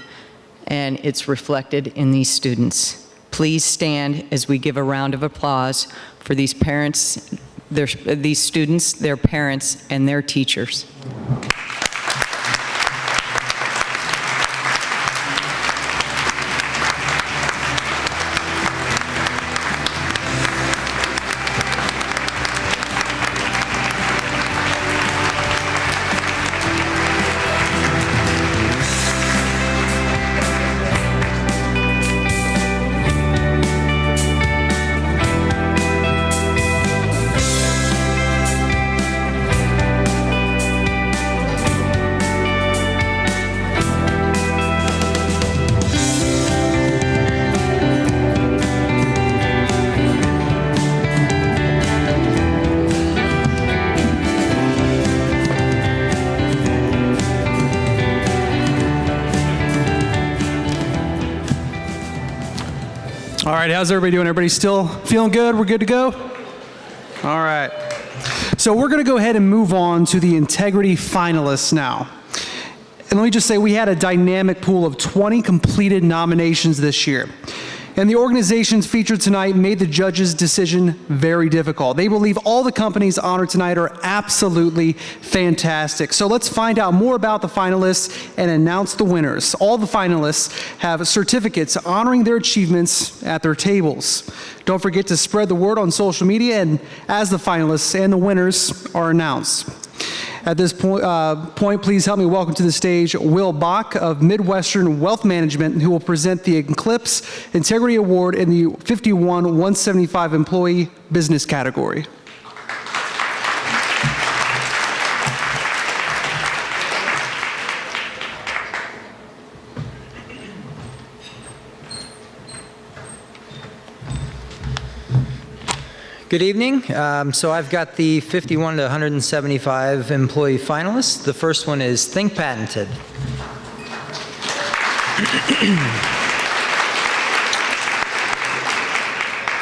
and it's reflected in these students. Please stand as we give a round of applause for these parents, these students, their parents, and their teachers. All right, how's everybody doing? Everybody still feeling good? We're good to go? All right. So we're going to go ahead and move on to the integrity finalists now. And let me just say, we had a dynamic pool of 20 completed nominations this year. And the organizations featured tonight made the judges' decision very difficult. They believe all the companies honored tonight are absolutely fantastic. So let's find out more about the finalists and announce the winners. All the finalists have certificates honoring their achievements at their tables. Don't forget to spread the word on social media and as the finalists and the winners are announced. At this point, please help me welcome to the stage Will Bach of Midwestern Wealth Management, who will present the Eclipse Integrity Award in the 51-175 Employee Business category. Good evening. So I've got the 51 to 175 employee finalists. The first one is Think Patented.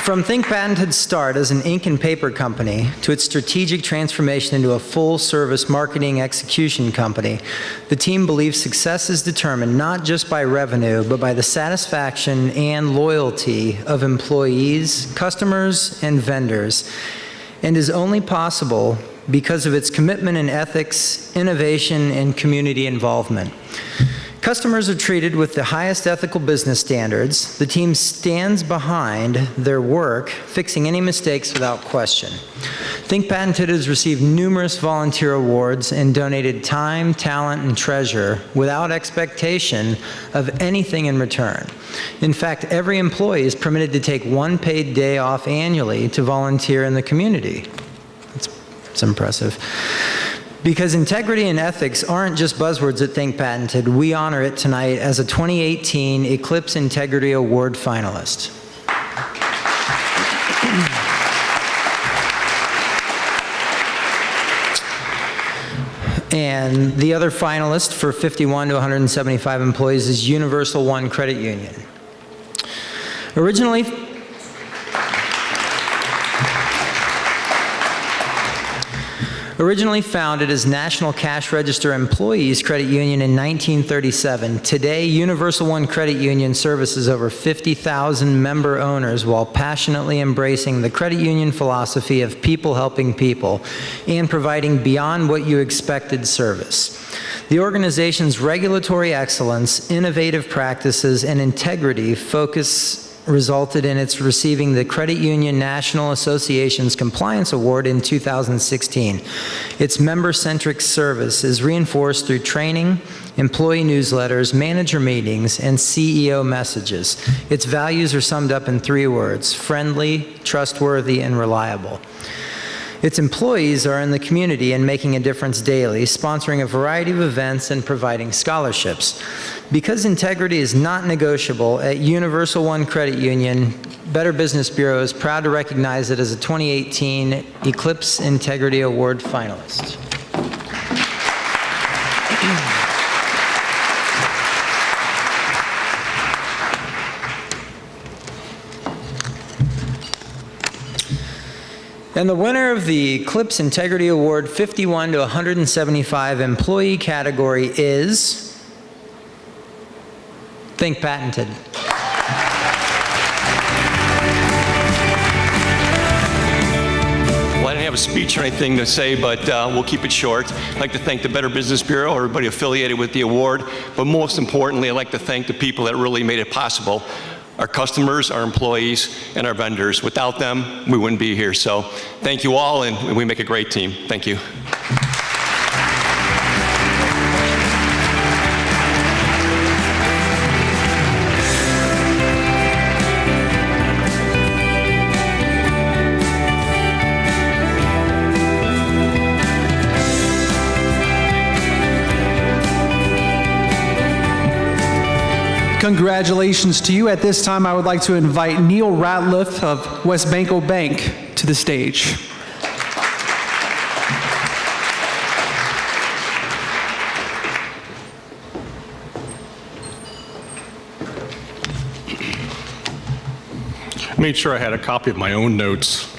From Think Patented's start as an ink and paper company to its strategic transformation into a full-service marketing execution company, the team believes success is determined not just by revenue, but by the satisfaction and loyalty of employees, customers, and vendors, and is only possible because of its commitment in ethics, innovation, and community involvement. Customers are treated with the highest ethical business standards. The team stands behind their work, fixing any mistakes without question. Think Patented has received numerous volunteer awards and donated time, talent, and treasure without expectation of anything in return. In fact, every employee is permitted to take one paid day off annually to volunteer in the community. It's impressive. Because integrity and ethics aren't just buzzwords at Think Patented, we honor it tonight as a 2018 Eclipse Integrity Award finalist. And the other finalist for 51 to 175 employees is Universal One Credit Union. Originally founded as National Cash Register Employees Credit Union in 1937, today Universal One Credit Union services over 50,000 member owners while passionately embracing the credit union philosophy of people helping people and providing beyond what you expected service. The organization's regulatory excellence, innovative practices, and integrity focus resulted in its receiving the Credit Union National Association's Compliance Award in 2016. Its member-centric service is reinforced through training, employee newsletters, manager meetings, and CEO messages. Its values are summed up in 3 words: friendly, trustworthy, and reliable. Its employees are in the community and making a difference daily, sponsoring a variety of events and providing scholarships. Because integrity is not negotiable, at Universal One Credit Union, Better Business Bureau is proud to recognize it as a 2018 Eclipse Integrity Award finalist. And the winner of the Eclipse Integrity Award 51 to 175 employee category is Think Patented. Well, I didn't have a speech or anything to say, but we'll keep it short. I'd like to thank the Better Business Bureau, everybody affiliated with the award, but most importantly, I'd like to thank the people that really made it possible. Our customers, our employees, and our vendors. Without them, we wouldn't be here. So thank you all, and we make a great team. Thank you. Congratulations to you. At this time, I would like to invite Neil Ratliff of Westbanco Bank to the stage. I made sure I had a copy of my own notes.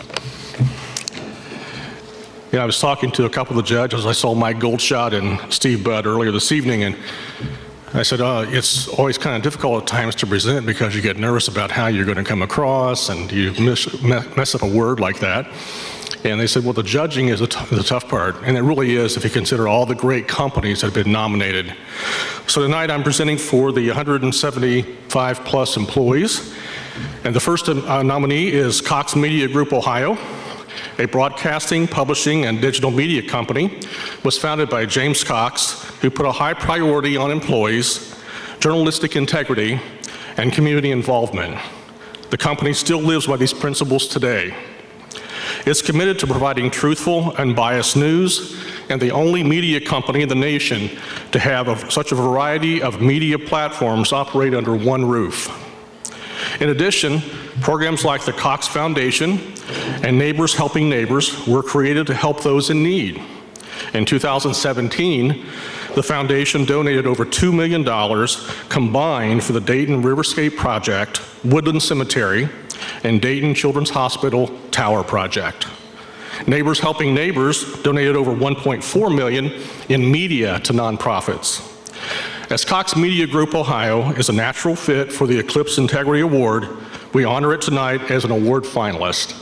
You know, I was talking to a couple of the judges. I saw Mike Goldshot and Steve Budd earlier this evening, and I said, it's always kind of difficult at times to present because you get nervous about how you're going to come across and you mess up a word like that. And they said, well, the judging is the tough part. And it really is if you consider all the great companies that have been nominated. So tonight I'm presenting for the 175 plus employees. And the first nominee is Cox Media Group Ohio. a broadcasting, publishing, and digital media company, was founded by James Cox, who put a high priority on employees, journalistic integrity, and community involvement. The company still lives by these principles today. It's committed to providing truthful, unbiased news, and the only media company in the nation to have such a variety of media platforms operate under one roof. In addition, programs like the Cox Foundation and Neighbors Helping Neighbors were created to help those in need. In 2017, the foundation donated over $2 million combined for the Dayton Riverscape Project, Woodland Cemetery, and Dayton Children's Hospital Tower Project. Neighbors Helping Neighbors donated over $1.4 million in media to nonprofits. As Cox Media Group Ohio is a natural fit for the Eclipse Integrity Award, we honor it tonight as an award finalist.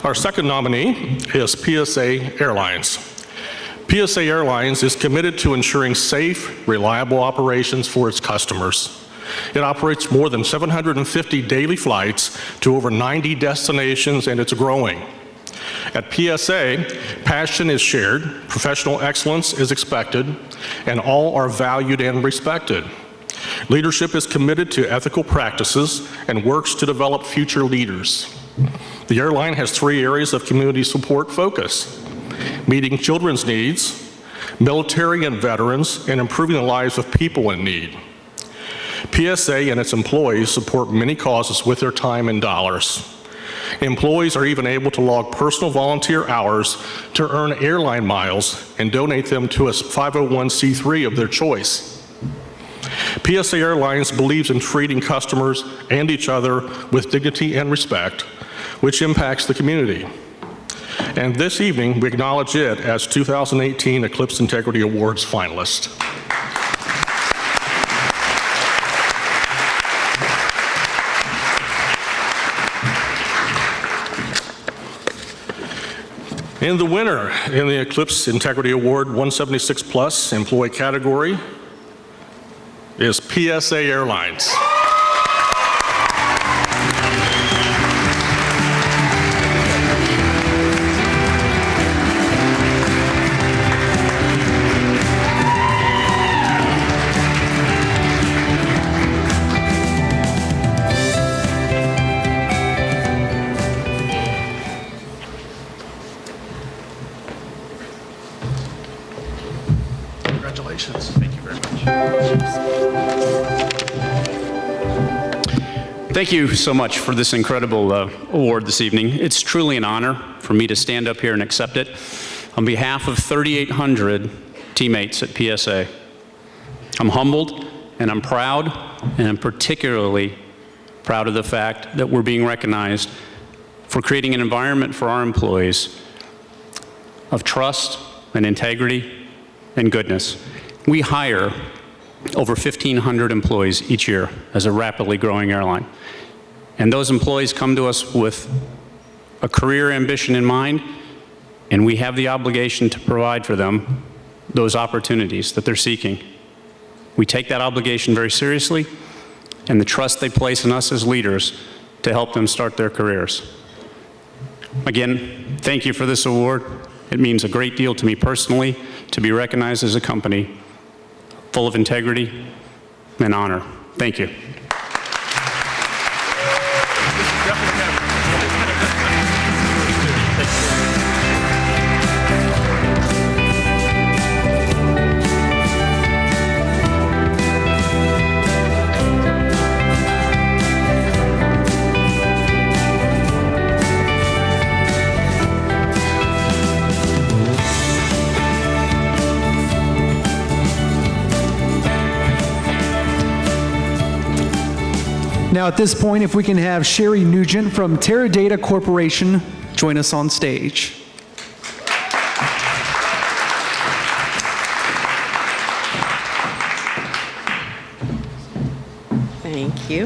Our second nominee is PSA Airlines. PSA Airlines is committed to ensuring safe, reliable operations for its customers. It operates more than 750 daily flights to over 90 destinations, and it's growing. At PSA, passion is shared, professional excellence is expected, and all are valued and respected. Leadership is committed to ethical practices and works to develop future leaders. The airline has 3 areas of community support focus: meeting children's needs, military and veterans, and improving the lives of people in need. PSA and its employees support many causes with their time and dollars. Employees are even able to log personal volunteer hours to earn airline miles and donate them to a 501c3 of their choice. PSA Airlines believes in treating customers and each other with dignity and respect, which impacts the community. And this evening, we acknowledge it as 2018 Eclipse Integrity Awards finalist. And the winner in the Eclipse Integrity Award 176 Plus employee category is PSA Airlines. Congratulations. Thank you very much. Thank you so much for this incredible award this evening. It's truly an honor for me to stand up here and accept it on behalf of 3,800 teammates at PSA. I'm humbled and I'm proud, and I'm particularly proud of the fact that we're being recognized for creating an environment for our employees of trust and integrity and goodness. We hire over 1,500 employees each year as a rapidly growing airline. And those employees come to us with a career ambition in mind, and we have the obligation to provide for them those opportunities that they're seeking. We take that obligation very seriously, and the trust they place in us as leaders to help them start their careers. Again, thank you for this award. It means a great deal to me personally to be recognized as a company full of integrity and honor. Thank you. Now at this point, if we can have Sherry Nugent from Teradata Corporation join us on stage. Thank you.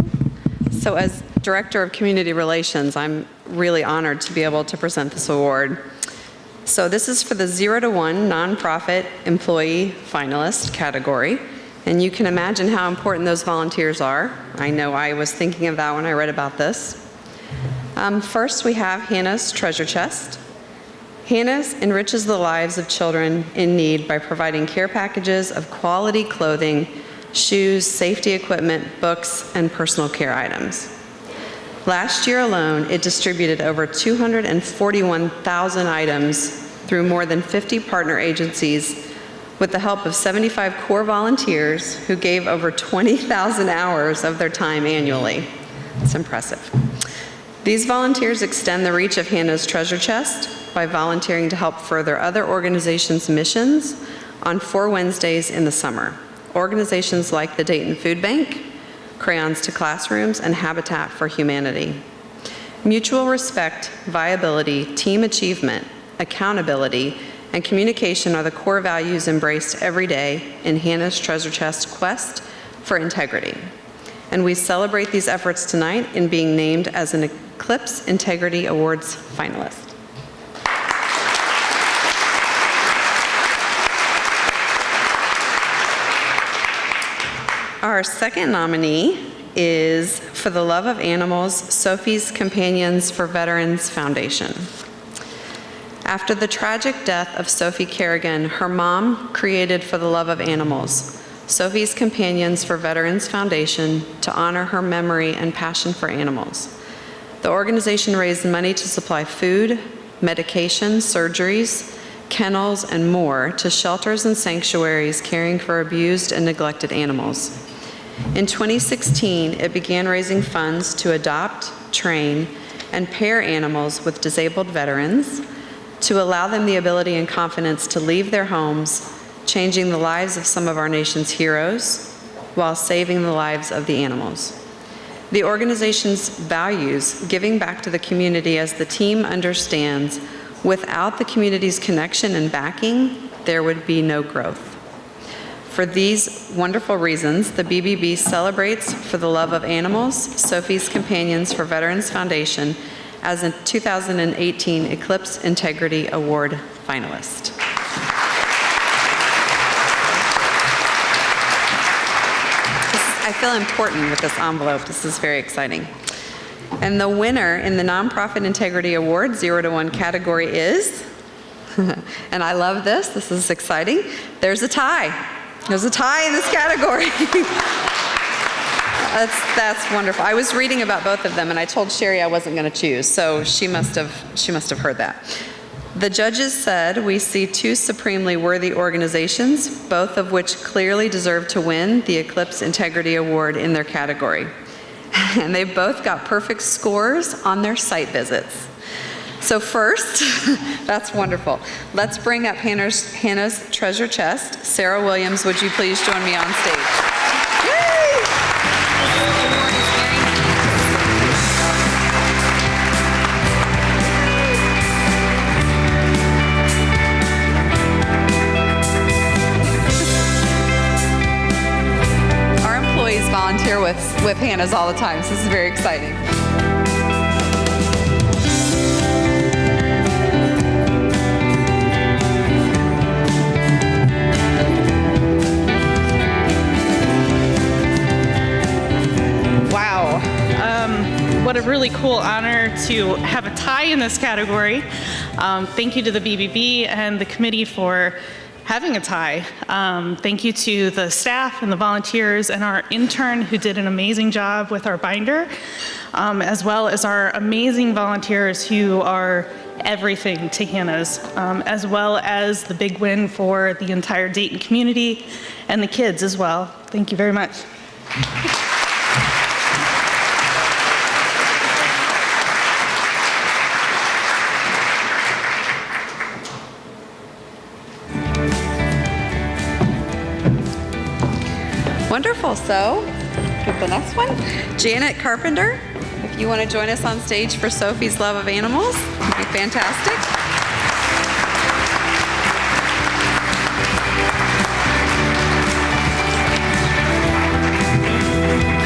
So as Director of Community Relations, I'm really honored to be able to present this award. So this is for the 0 to 1 nonprofit employee finalist category. And you can imagine how important those volunteers are. I know I was thinking of that when I read about this. First, we have Hannah's Treasure Chest. Hannah's enriches the lives of children in need by providing care packages of quality clothing, shoes, safety equipment, books, and personal care items. Last year alone, it distributed over 241,000 items through more than 50 partner agencies with the help of 75 core volunteers who gave over 20,000 hours of their time annually. It's impressive. These volunteers extend the reach of Hannah's Treasure Chest by volunteering to help further other organizations' missions on 4 Wednesdays in the summer. Organizations like the Dayton Food Bank, Crayons to Classrooms, and Habitat for Humanity. Mutual respect, viability, team achievement, accountability, and communication are the core values embraced every day in Hannah's Treasure Chest quest for integrity. And we celebrate these efforts tonight in being named as an Eclipse Integrity Awards finalist. Our second nominee is For the Love of Animals, Sophie's Companions for Veterans Foundation. After the tragic death of Sophie Kerrigan, her mom created For the Love of Animals, Sophie's Companions for Veterans Foundation, to honor her memory and passion for animals. The organization raised money to supply food, medication, surgeries, kennels, and more to shelters and sanctuaries caring for abused and neglected animals. In 2016, it began raising funds to adopt, train, and pair animals with disabled veterans to allow them the ability and confidence to leave their homes, changing the lives of some of our nation's heroes while saving the lives of the animals. The organization's values giving back to the community, as the team understands, without the community's connection and backing, there would be no growth. For these wonderful reasons, the BBB celebrates For the Love of Animals, Sophie's Companions for Veterans Foundation as a 2018 Eclipse Integrity Award finalist. I feel important with this envelope. This is very exciting. And the winner in the Nonprofit Integrity Award 0 to 1 category is, and I love this, this is exciting, there's a tie. There's a tie in this category. That's wonderful. I was reading about both of them, and I told Sherry I wasn't going to choose, so she must have heard that. The judges said, we see 2 supremely worthy organizations, both of which clearly deserve to win the Eclipse Integrity Award in their category. And they've both got perfect scores on their site visits. So first, that's wonderful. Let's bring up Hannah's Treasure Chest. Sarah Williams, would you please join me on stage? Yay! Our employees volunteer with Hannah's all the time, so this is very exciting. What a really cool honor to have a tie in this category. Thank you to the BBB and the committee for having a tie. Thank you to the staff and the volunteers and our intern who did an amazing job with our binder, as well as our amazing volunteers who are everything to Hannah's, as well as the big win for the entire Dayton community and the kids as well. Thank you very much. Wonderful. So, get the next one. Janet Carpenter, if you want to join us on stage for Sophie's Love of Animals, it'd be fantastic.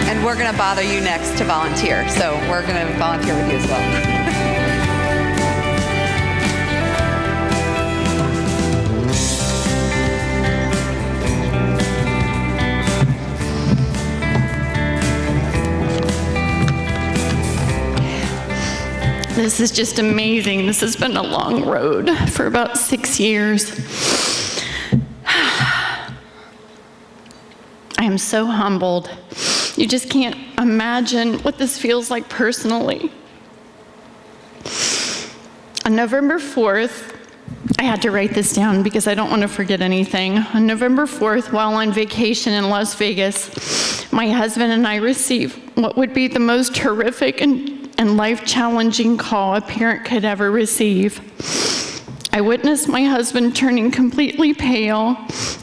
And we're going to bother you next to volunteer. So we're going to volunteer with you as well. This is just amazing. This has been a long road for about 6 years. I am so humbled. You just can't imagine what this feels like personally. On November 4th, I had to write this down because I don't want to forget anything. On November 4th, while on vacation in Las Vegas, my husband and I received what would be the most horrific and life-challenging call a parent could ever receive. I witnessed my husband turning completely pale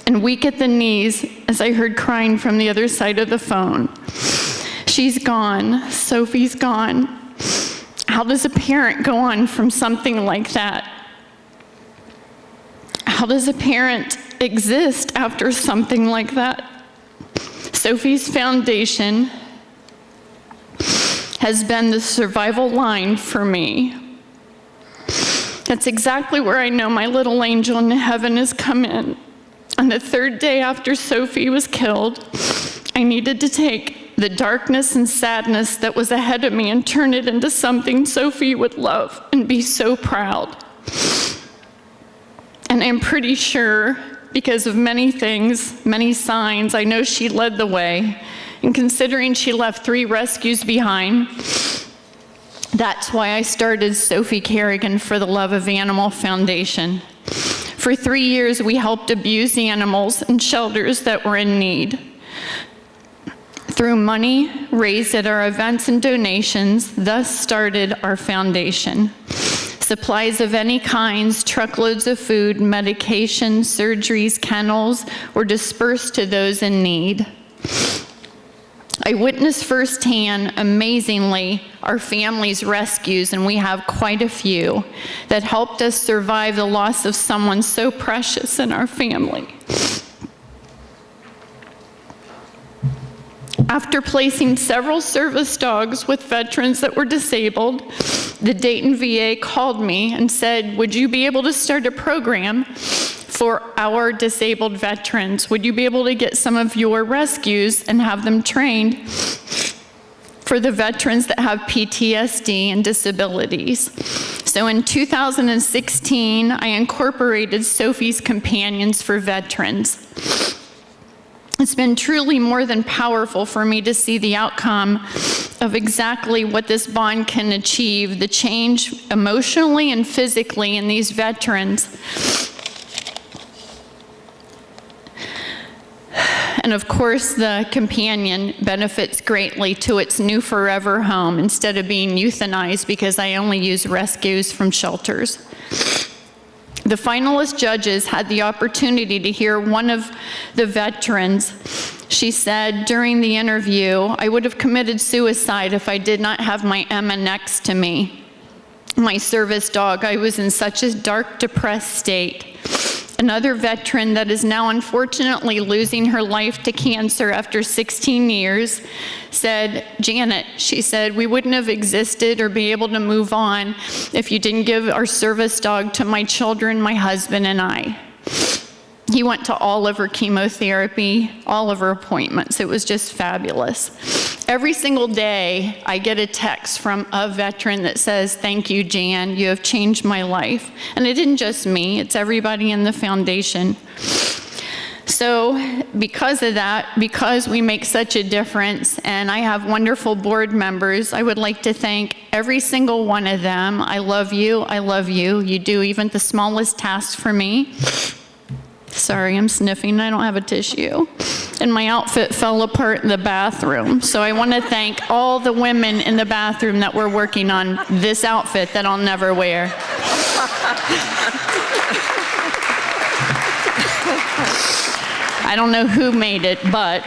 and weak at the knees as I heard crying from the other side of the phone. She's gone. Sophie's gone. How does a parent go on from something like that? How does a parent exist after something like that? Sophie's foundation has been the survival line for me. That's exactly where I know my little angel in heaven has come in. On the third day after Sophie was killed, I needed to take the darkness and sadness that was ahead of me and turn it into something Sophie would love and be so proud. And I'm pretty sure, because of many things, many signs, I know she led the way. And considering she left 3 rescues behind, that's why I started Sophie Kerrigan for the Love of Animal Foundation. For 3 years, we helped abused animals in shelters that were in need. Through money raised at our events and donations, thus started our foundation. Supplies of any kinds, truckloads of food, medication, surgeries, kennels, were dispersed to those in need. I witnessed firsthand, amazingly, our family's rescues, and we have quite a few, that helped us survive the loss of someone so precious in our family. After placing several service dogs with veterans that were disabled, the Dayton VA called me and said, would you be able to start a program for our disabled veterans? Would you be able to get some of your rescues and have them trained for the veterans that have PTSD and disabilities? So in 2016, I incorporated Sophie's Companions for Veterans. It's been truly more than powerful for me to see the outcome of exactly what this bond can achieve, the change emotionally and physically in these veterans. And of course, the companion benefits greatly to its new forever home instead of being euthanized because I only use rescues from shelters. The finalist judges had the opportunity to hear one of the veterans. She said during the interview, I would have committed suicide if I did not have my Emma next to me. My service dog, I was in such a dark, depressed state. Another veteran that is now unfortunately losing her life to cancer after 16 years said, Janet, she said, we wouldn't have existed or be able to move on if you didn't give our service dog to my children, my husband, and I. He went to all of her chemotherapy, all of her appointments. It was just fabulous. Every single day, I get a text from a veteran that says, thank you, Jan, you have changed my life. And it isn't just me, it's everybody in the foundation. So because of that, because we make such a difference, and I have wonderful board members, I would like to thank every single one of them. I love you, you do even the smallest tasks for me. Sorry, I'm sniffing, I don't have a tissue. And my outfit fell apart in the bathroom. So I want to thank all the women in the bathroom that were working on this outfit that I'll never wear. I don't know who made it, but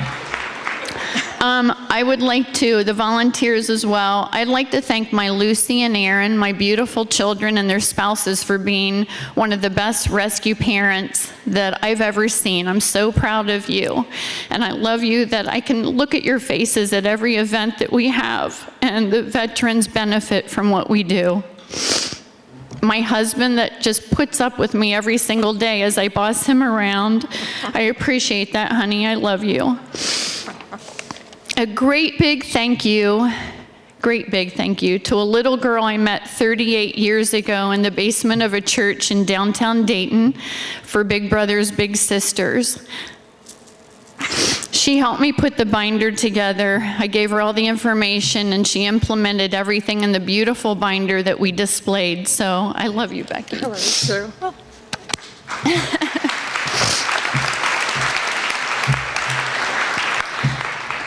I would like to, the volunteers as well, I'd like to thank my Lucy and Aaron, my beautiful children and their spouses for being one of the best rescue parents that I've ever seen. I'm so proud of you. And I love you that I can look at your faces at every event that we have, and the veterans benefit from what we do. My husband that just puts up with me every single day as I boss him around. I appreciate that, honey. I love you. A great big thank you great big thank you to a little girl I met 38 years ago in the basement of a church in downtown Dayton for Big Brothers Big Sisters. She helped me put the binder together. I gave her all the information, and she implemented everything in the beautiful binder that we displayed. So I love you, Becky. True.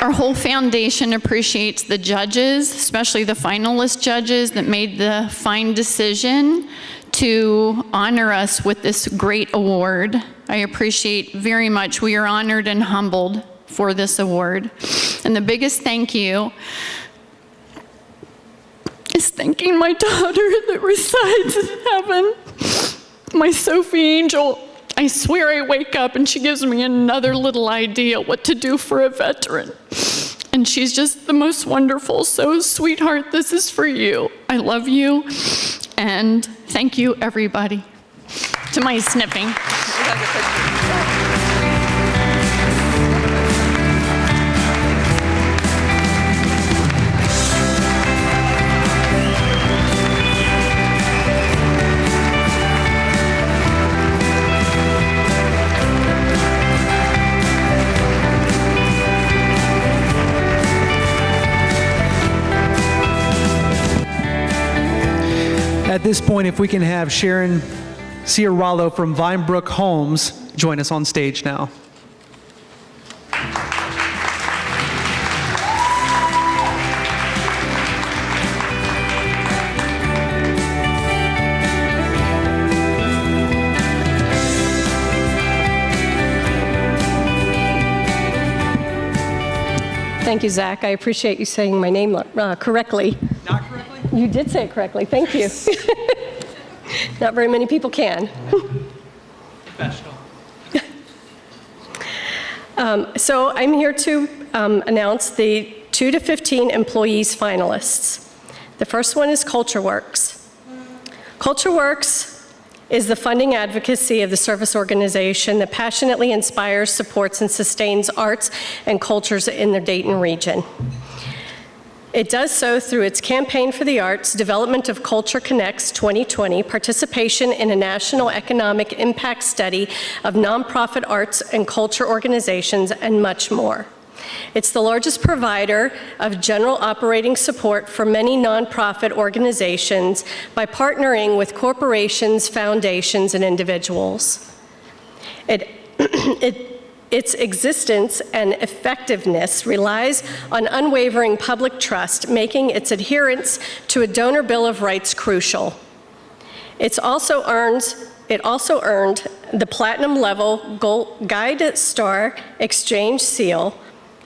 Our whole foundation appreciates the judges, especially the finalist judges that made the fine decision to honor us with this great award. I appreciate very much. We are honored and humbled for this award. And the biggest thank you is thanking my daughter that resides in heaven, my Sophie Angel. I swear I wake up and she gives me another little idea what to do for a veteran. And she's just the most wonderful. So, sweetheart, this is for you. I love you. And thank you, everybody. To my snipping. At this point, if we can have Sharon Ciarallo from Vinebrook Homes join us on stage now. Thank you, Zach. I appreciate you saying my name correctly. Not correctly? You did say it correctly. Thank you. Not very many people can. Professional. So I'm here to announce the 2 to 15 employees finalists. The first one is CultureWorks. CultureWorks is the funding advocacy of the service organization that passionately inspires, supports, and sustains arts and cultures in the Dayton region. It does so through its Campaign for the Arts, development of Culture Connects 2020, participation in a national economic impact study of nonprofit arts and culture organizations, and much more. It's the largest provider of general operating support for many nonprofit organizations by partnering with corporations, foundations, and individuals. Its existence and effectiveness relies on unwavering public trust, making its adherence to a donor bill of rights crucial. It also earned the platinum level Gold Guide Star Exchange seal,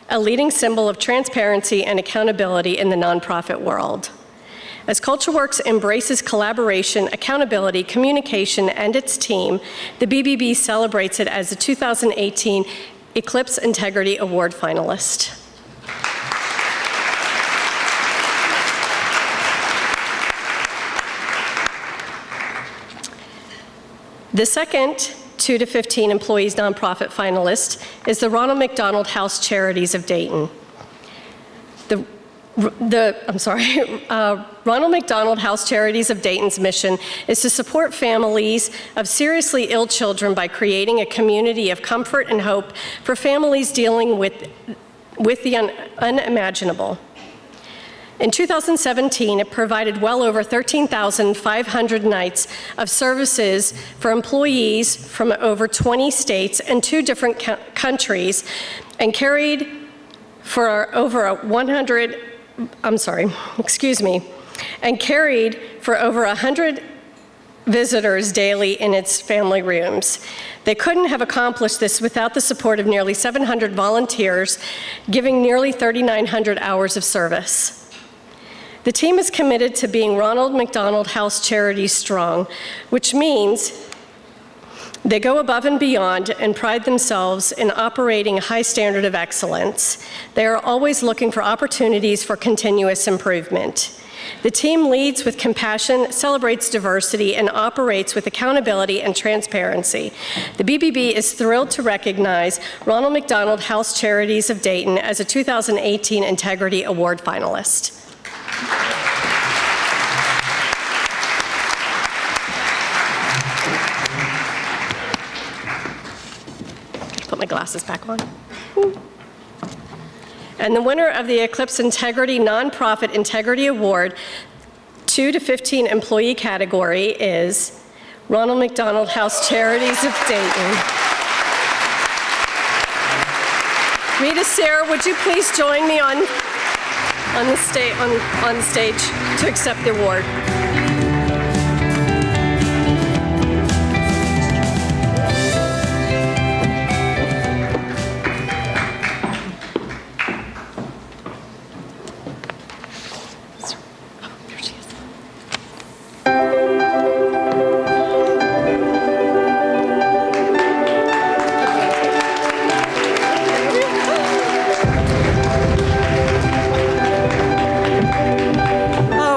a leading symbol of transparency and accountability in the nonprofit world. As CultureWorks embraces collaboration, accountability, communication, and its team, the BBB celebrates it as the 2018 Eclipse Integrity Award finalist. The second 2 to 15 employees nonprofit finalist is the Ronald McDonald House Charities of Dayton. Ronald McDonald House Charities of Dayton's mission is to support families of seriously ill children by creating a community of comfort and hope for families dealing with the unimaginable. In 2017, it provided well over 13,500 nights of services for employees from over 20 states and 2 different countries, and carried for over 100 visitors daily in its family rooms. They couldn't have accomplished this without the support of nearly 700 volunteers, giving nearly 3,900 hours of service. The team is committed to being Ronald McDonald House Charities Strong, which means they go above and beyond and pride themselves in operating a high standard of excellence. They are always looking for opportunities for continuous improvement. The team leads with compassion, celebrates diversity, and operates with accountability and transparency. The BBB is thrilled to recognize Ronald McDonald House Charities of Dayton as a 2018 Integrity Award finalist. put my glasses back on. And the winner of the Eclipse Integrity Nonprofit Integrity Award 2 to 15 employee category is Ronald McDonald House Charities of Dayton. Rita, Sarah, would you please join me on the stage to accept the award?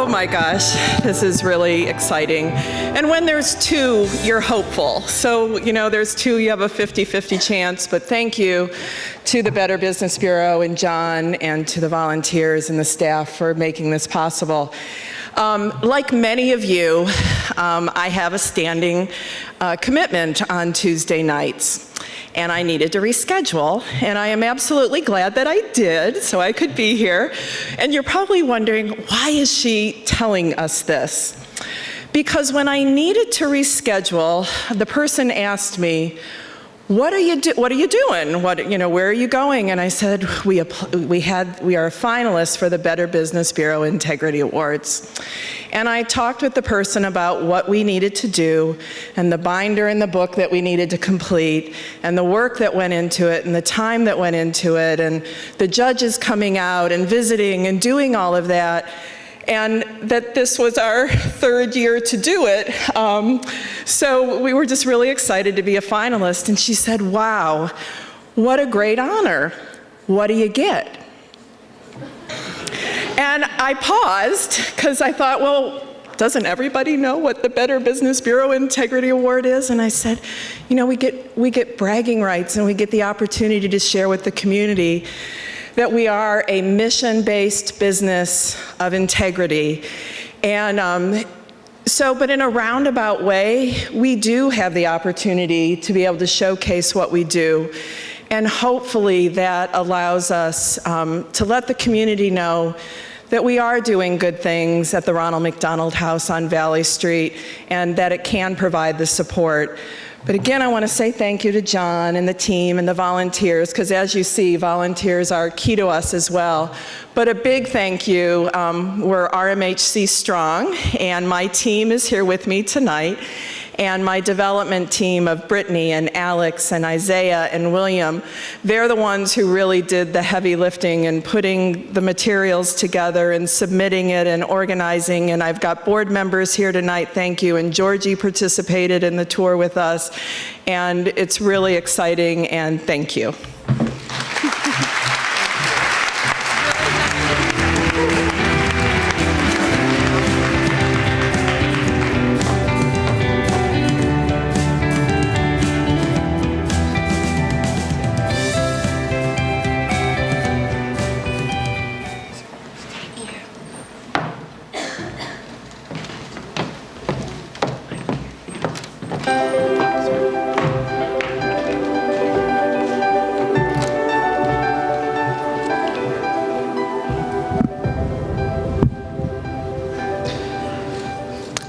My gosh, this is really exciting. And when there's two, you're hopeful. So, there's two, you have a 50-50 chance, but thank you to the Better Business Bureau and John and to the volunteers and the staff for making this possible. Like many of you, I have a standing commitment on Tuesday nights. And I needed to reschedule, and I am absolutely glad that I did, so I could be here. And you're probably wondering, why is she telling us this? Because when I needed to reschedule, the person asked me, what are you doing? Where are you going? And I said, we are a finalist for the Better Business Bureau Integrity Awards. And I talked with the person about what we needed to do, and the binder and the book that we needed to complete, and the work that went into it, and the time that went into it, and the judges coming out and visiting and doing all of that. And that this was our third year to do it. So we were just really excited to be a finalist. And she said, wow, what a great honor. What do you get? And I paused because I thought, well, doesn't everybody know what the Better Business Bureau Integrity Award is? And I said, we get bragging rights, and we get the opportunity to share with the community that we are a mission-based business of integrity. And but in a roundabout way, we do have the opportunity to be able to showcase what we do. And hopefully that allows us to let the community know that we are doing good things at the Ronald McDonald House on Valley Street, and that it can provide the support. But again, I want to say thank you to John and the team and the volunteers, because as you see, volunteers are key to us as well. But a big thank you, we're RMHC Strong, and my team is here with me tonight, and my development team of Brittany and Alex and Isaiah and William. They're the ones who really did the heavy lifting and putting the materials together and submitting it and organizing. And I've got board members here tonight, thank you. And Georgie participated in the tour with us. And it's really exciting, and thank you.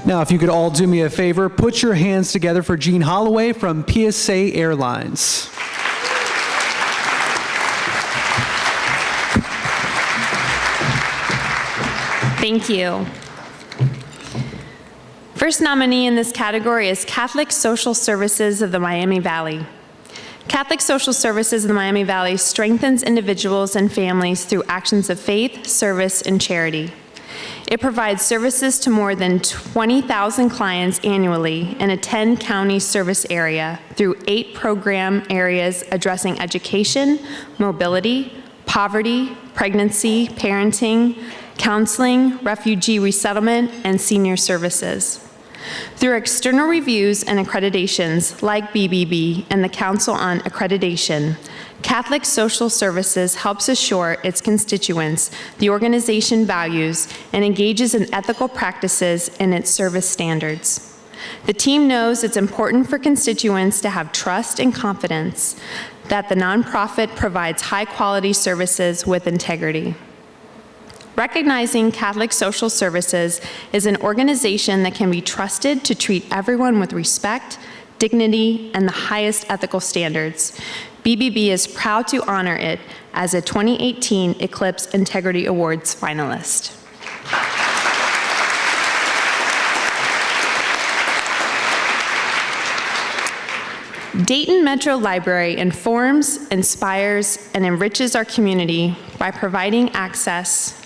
Now, if you could all do me a favor, put your hands together for Jean Holloway from PSA Airlines. Thank you. First nominee in this category is Catholic Social Services of the Miami Valley. Catholic Social Services of the Miami Valley strengthens individuals and families through actions of faith, service, and charity. It provides services to more than 20,000 clients annually in a 10-county service area through 8 program areas addressing education, mobility, poverty, pregnancy, parenting, counseling, refugee resettlement, and senior services. Through external reviews and accreditations like BBB and the Council on Accreditation, Catholic Social Services helps assure its constituents the organization values and engages in ethical practices in its service standards. The team knows it's important for constituents to have trust and confidence that the nonprofit provides high-quality services with integrity. Recognizing Catholic Social Services is an organization that can be trusted to treat everyone with respect, dignity, and the highest ethical standards. BBB is proud to honor it as a 2018 Eclipse Integrity Awards finalist. Dayton Metro Library informs, inspires, and enriches our community by providing access,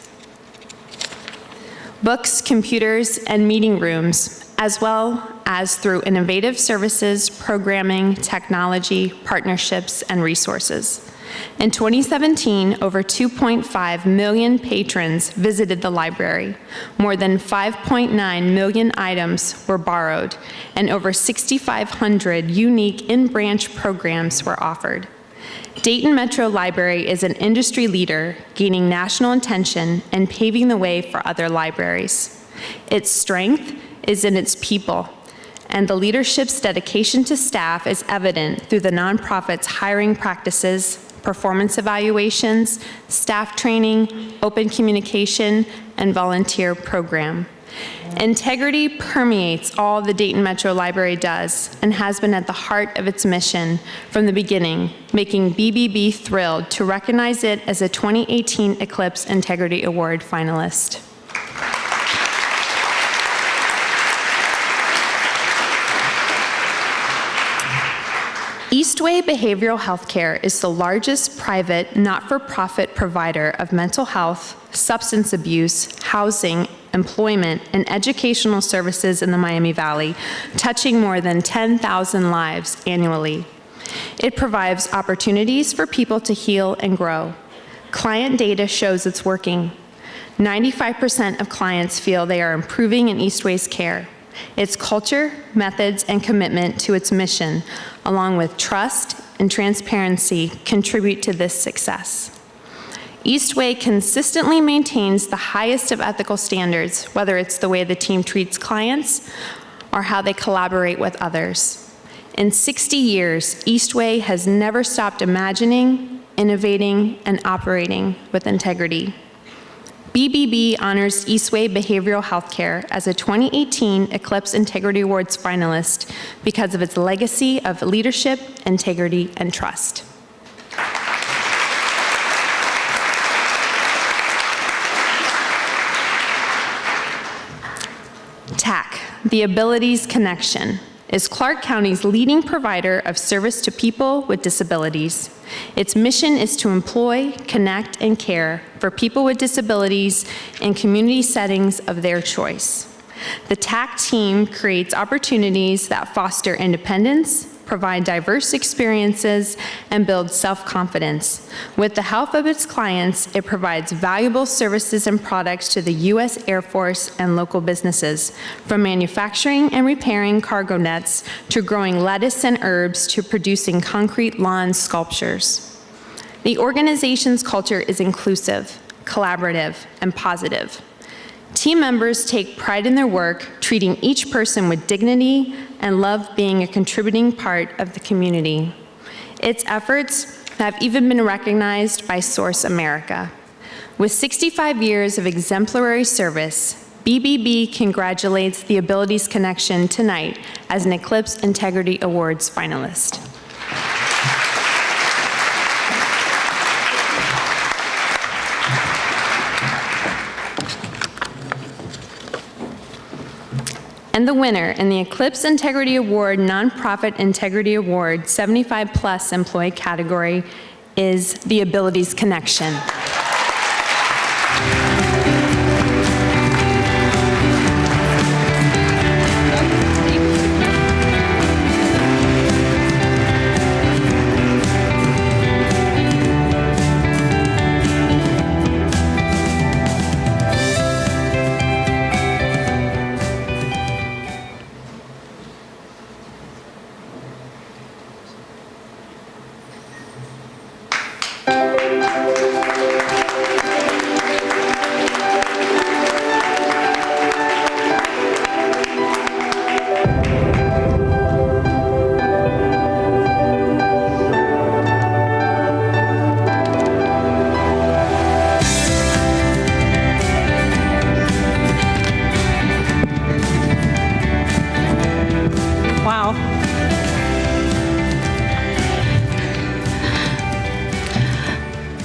books, computers, and meeting rooms, as well as through innovative services, programming, technology, partnerships, and resources. In 2017, over 2.5 million patrons visited the library. More than 5.9 million items were borrowed, and over 6,500 unique in-branch programs were offered. Dayton Metro Library is an industry leader, gaining national attention and paving the way for other libraries. Its strength is in its people, and the leadership's dedication to staff is evident through the nonprofit's hiring practices, performance evaluations, staff training, open communication, and volunteer program. Integrity permeates all the Dayton Metro Library does and has been at the heart of its mission from the beginning, making BBB thrilled to recognize it as a 2018 Eclipse Integrity Award finalist. Eastway Behavioral Healthcare is the largest private, not-for-profit provider of mental health, substance abuse, housing, employment, and educational services in the Miami Valley, touching more than 10,000 lives annually. It provides opportunities for people to heal and grow. Client data shows it's working. 95% of clients feel they are improving in Eastway's care. Its culture, methods, and commitment to its mission, along with trust and transparency, contribute to this success. Eastway consistently maintains the highest of ethical standards, whether it's the way the team treats clients or how they collaborate with others. In 60 years, Eastway has never stopped imagining, innovating, and operating with integrity. BBB honors Eastway Behavioral Healthcare as a 2018 Eclipse Integrity Awards finalist because of its legacy of leadership, integrity, and trust. TAC, the Abilities Connection, is Clark County's leading provider of service to people with disabilities. Its mission is to employ, connect, and care for people with disabilities in community settings of their choice. The TAC team creates opportunities that foster independence, provide diverse experiences, and build self-confidence. With the help of its clients, it provides valuable services and products to the U.S. Air Force and local businesses, from manufacturing and repairing cargo nets to growing lettuce and herbs to producing concrete lawn sculptures. The organization's culture is inclusive, collaborative, and positive. Team members take pride in their work, treating each person with dignity and love being a contributing part of the community. Its efforts have even been recognized by Source America. With 65 years of exemplary service, BBB congratulates the Abilities Connection tonight as an Eclipse Integrity Awards finalist. And the winner in the Eclipse Integrity Award Nonprofit Integrity Award 75 Plus employee category is the Abilities Connection.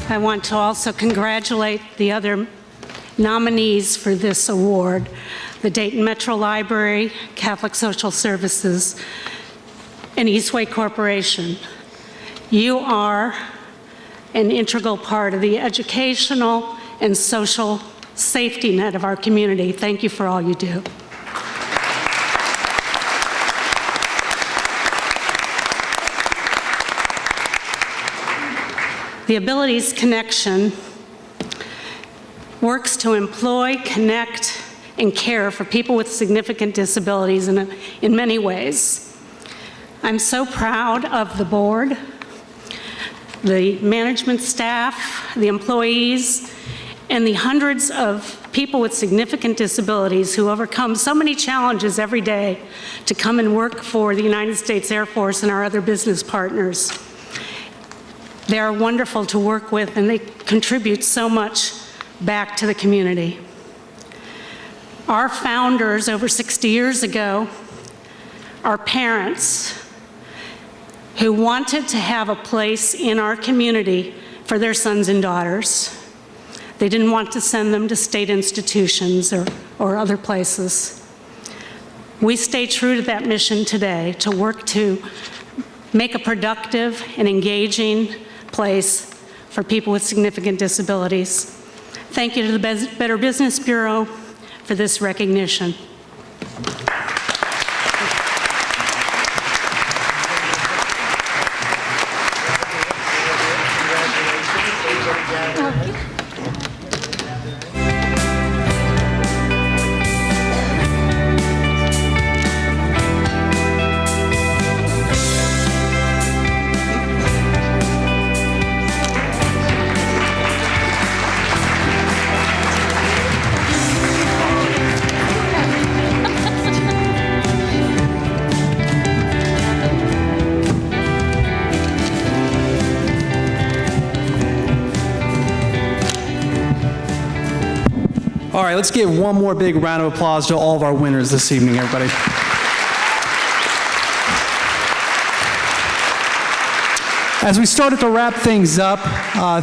I want to also congratulate the other nominees for this award, the Dayton Metro Library, Catholic Social Services, and Eastway Corporation. You are an integral part of the educational and social safety net of our community. Thank you for all you do. The Abilities Connection works to employ, connect, and care for people with significant disabilities in many ways. I'm so proud of the board, the management staff, the employees, and the hundreds of people with significant disabilities who overcome so many challenges every day to come and work for the United States Air Force and our other business partners. They are wonderful to work with, and they contribute so much back to the community. Our founders over 60 years ago are parents who wanted to have a place in our community for their sons and daughters. They didn't want to send them to state institutions or other places. We stay true to that mission today, to work to make a productive and engaging place for people with significant disabilities. Thank you to the Better Business Bureau for this recognition. All right, let's give one more big round of applause to all of our winners this evening, everybody. As we started to wrap things up,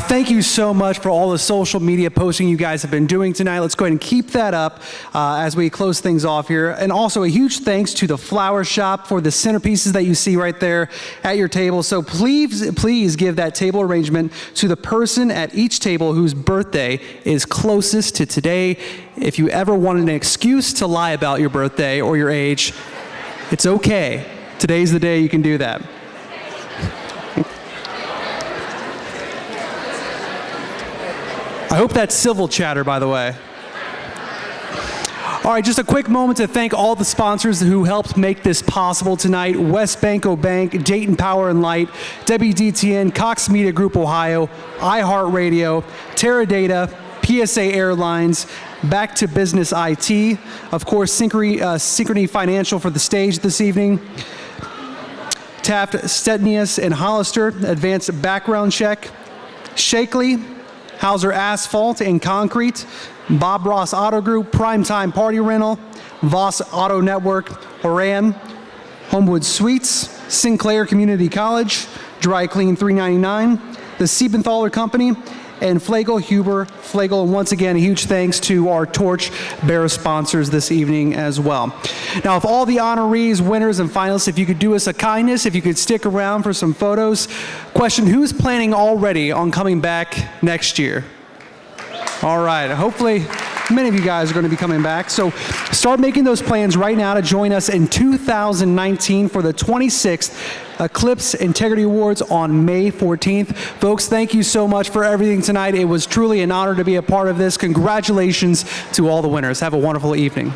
thank you so much for all the social media posting you guys have been doing tonight. Let's go ahead and keep that up as we close things off here. And also a huge thanks to the Flower Shop for the centerpieces that you see right there at your table. So please give that table arrangement to the person at each table whose birthday is closest to today. If you ever wanted an excuse to lie about your birthday or your age, it's okay. Today's the day you can do that. I hope that's civil chatter, by the way. All right, just a quick moment to thank all the sponsors who helped make this possible tonight. West Banco Bank, Dayton Power and Light, WDTN, Cox Media Group Ohio, iHeartRadio, Teradata, PSA Airlines, Back to Business IT, of course, Synchrony Financial for the stage this evening, Taft, Stednius, and Hollister, Advanced Background Check, Shakely, Hauser Asphalt and Concrete, Bob Ross Auto Group, Primetime Party Rental, Voss Auto Network, Horan, Homewood Suites, Sinclair Community College, Dry Clean 399, the Siebenthaler Company, and Flagel, Huber, Flagel. And once again, a huge thanks to our torch bearer sponsors this evening as well. Now, if all the honorees, winners, and finalists, if you could do us a kindness, if you could stick around for some photos. Question, who's planning already on coming back next year? All right, hopefully many of you guys are going to be coming back. So start making those plans right now to join us in 2019 for the 26th Eclipse Integrity Awards on May 14th. Folks, thank you so much for everything tonight. It was truly an honor to be a part of this. Congratulations to all the winners. Have a wonderful evening.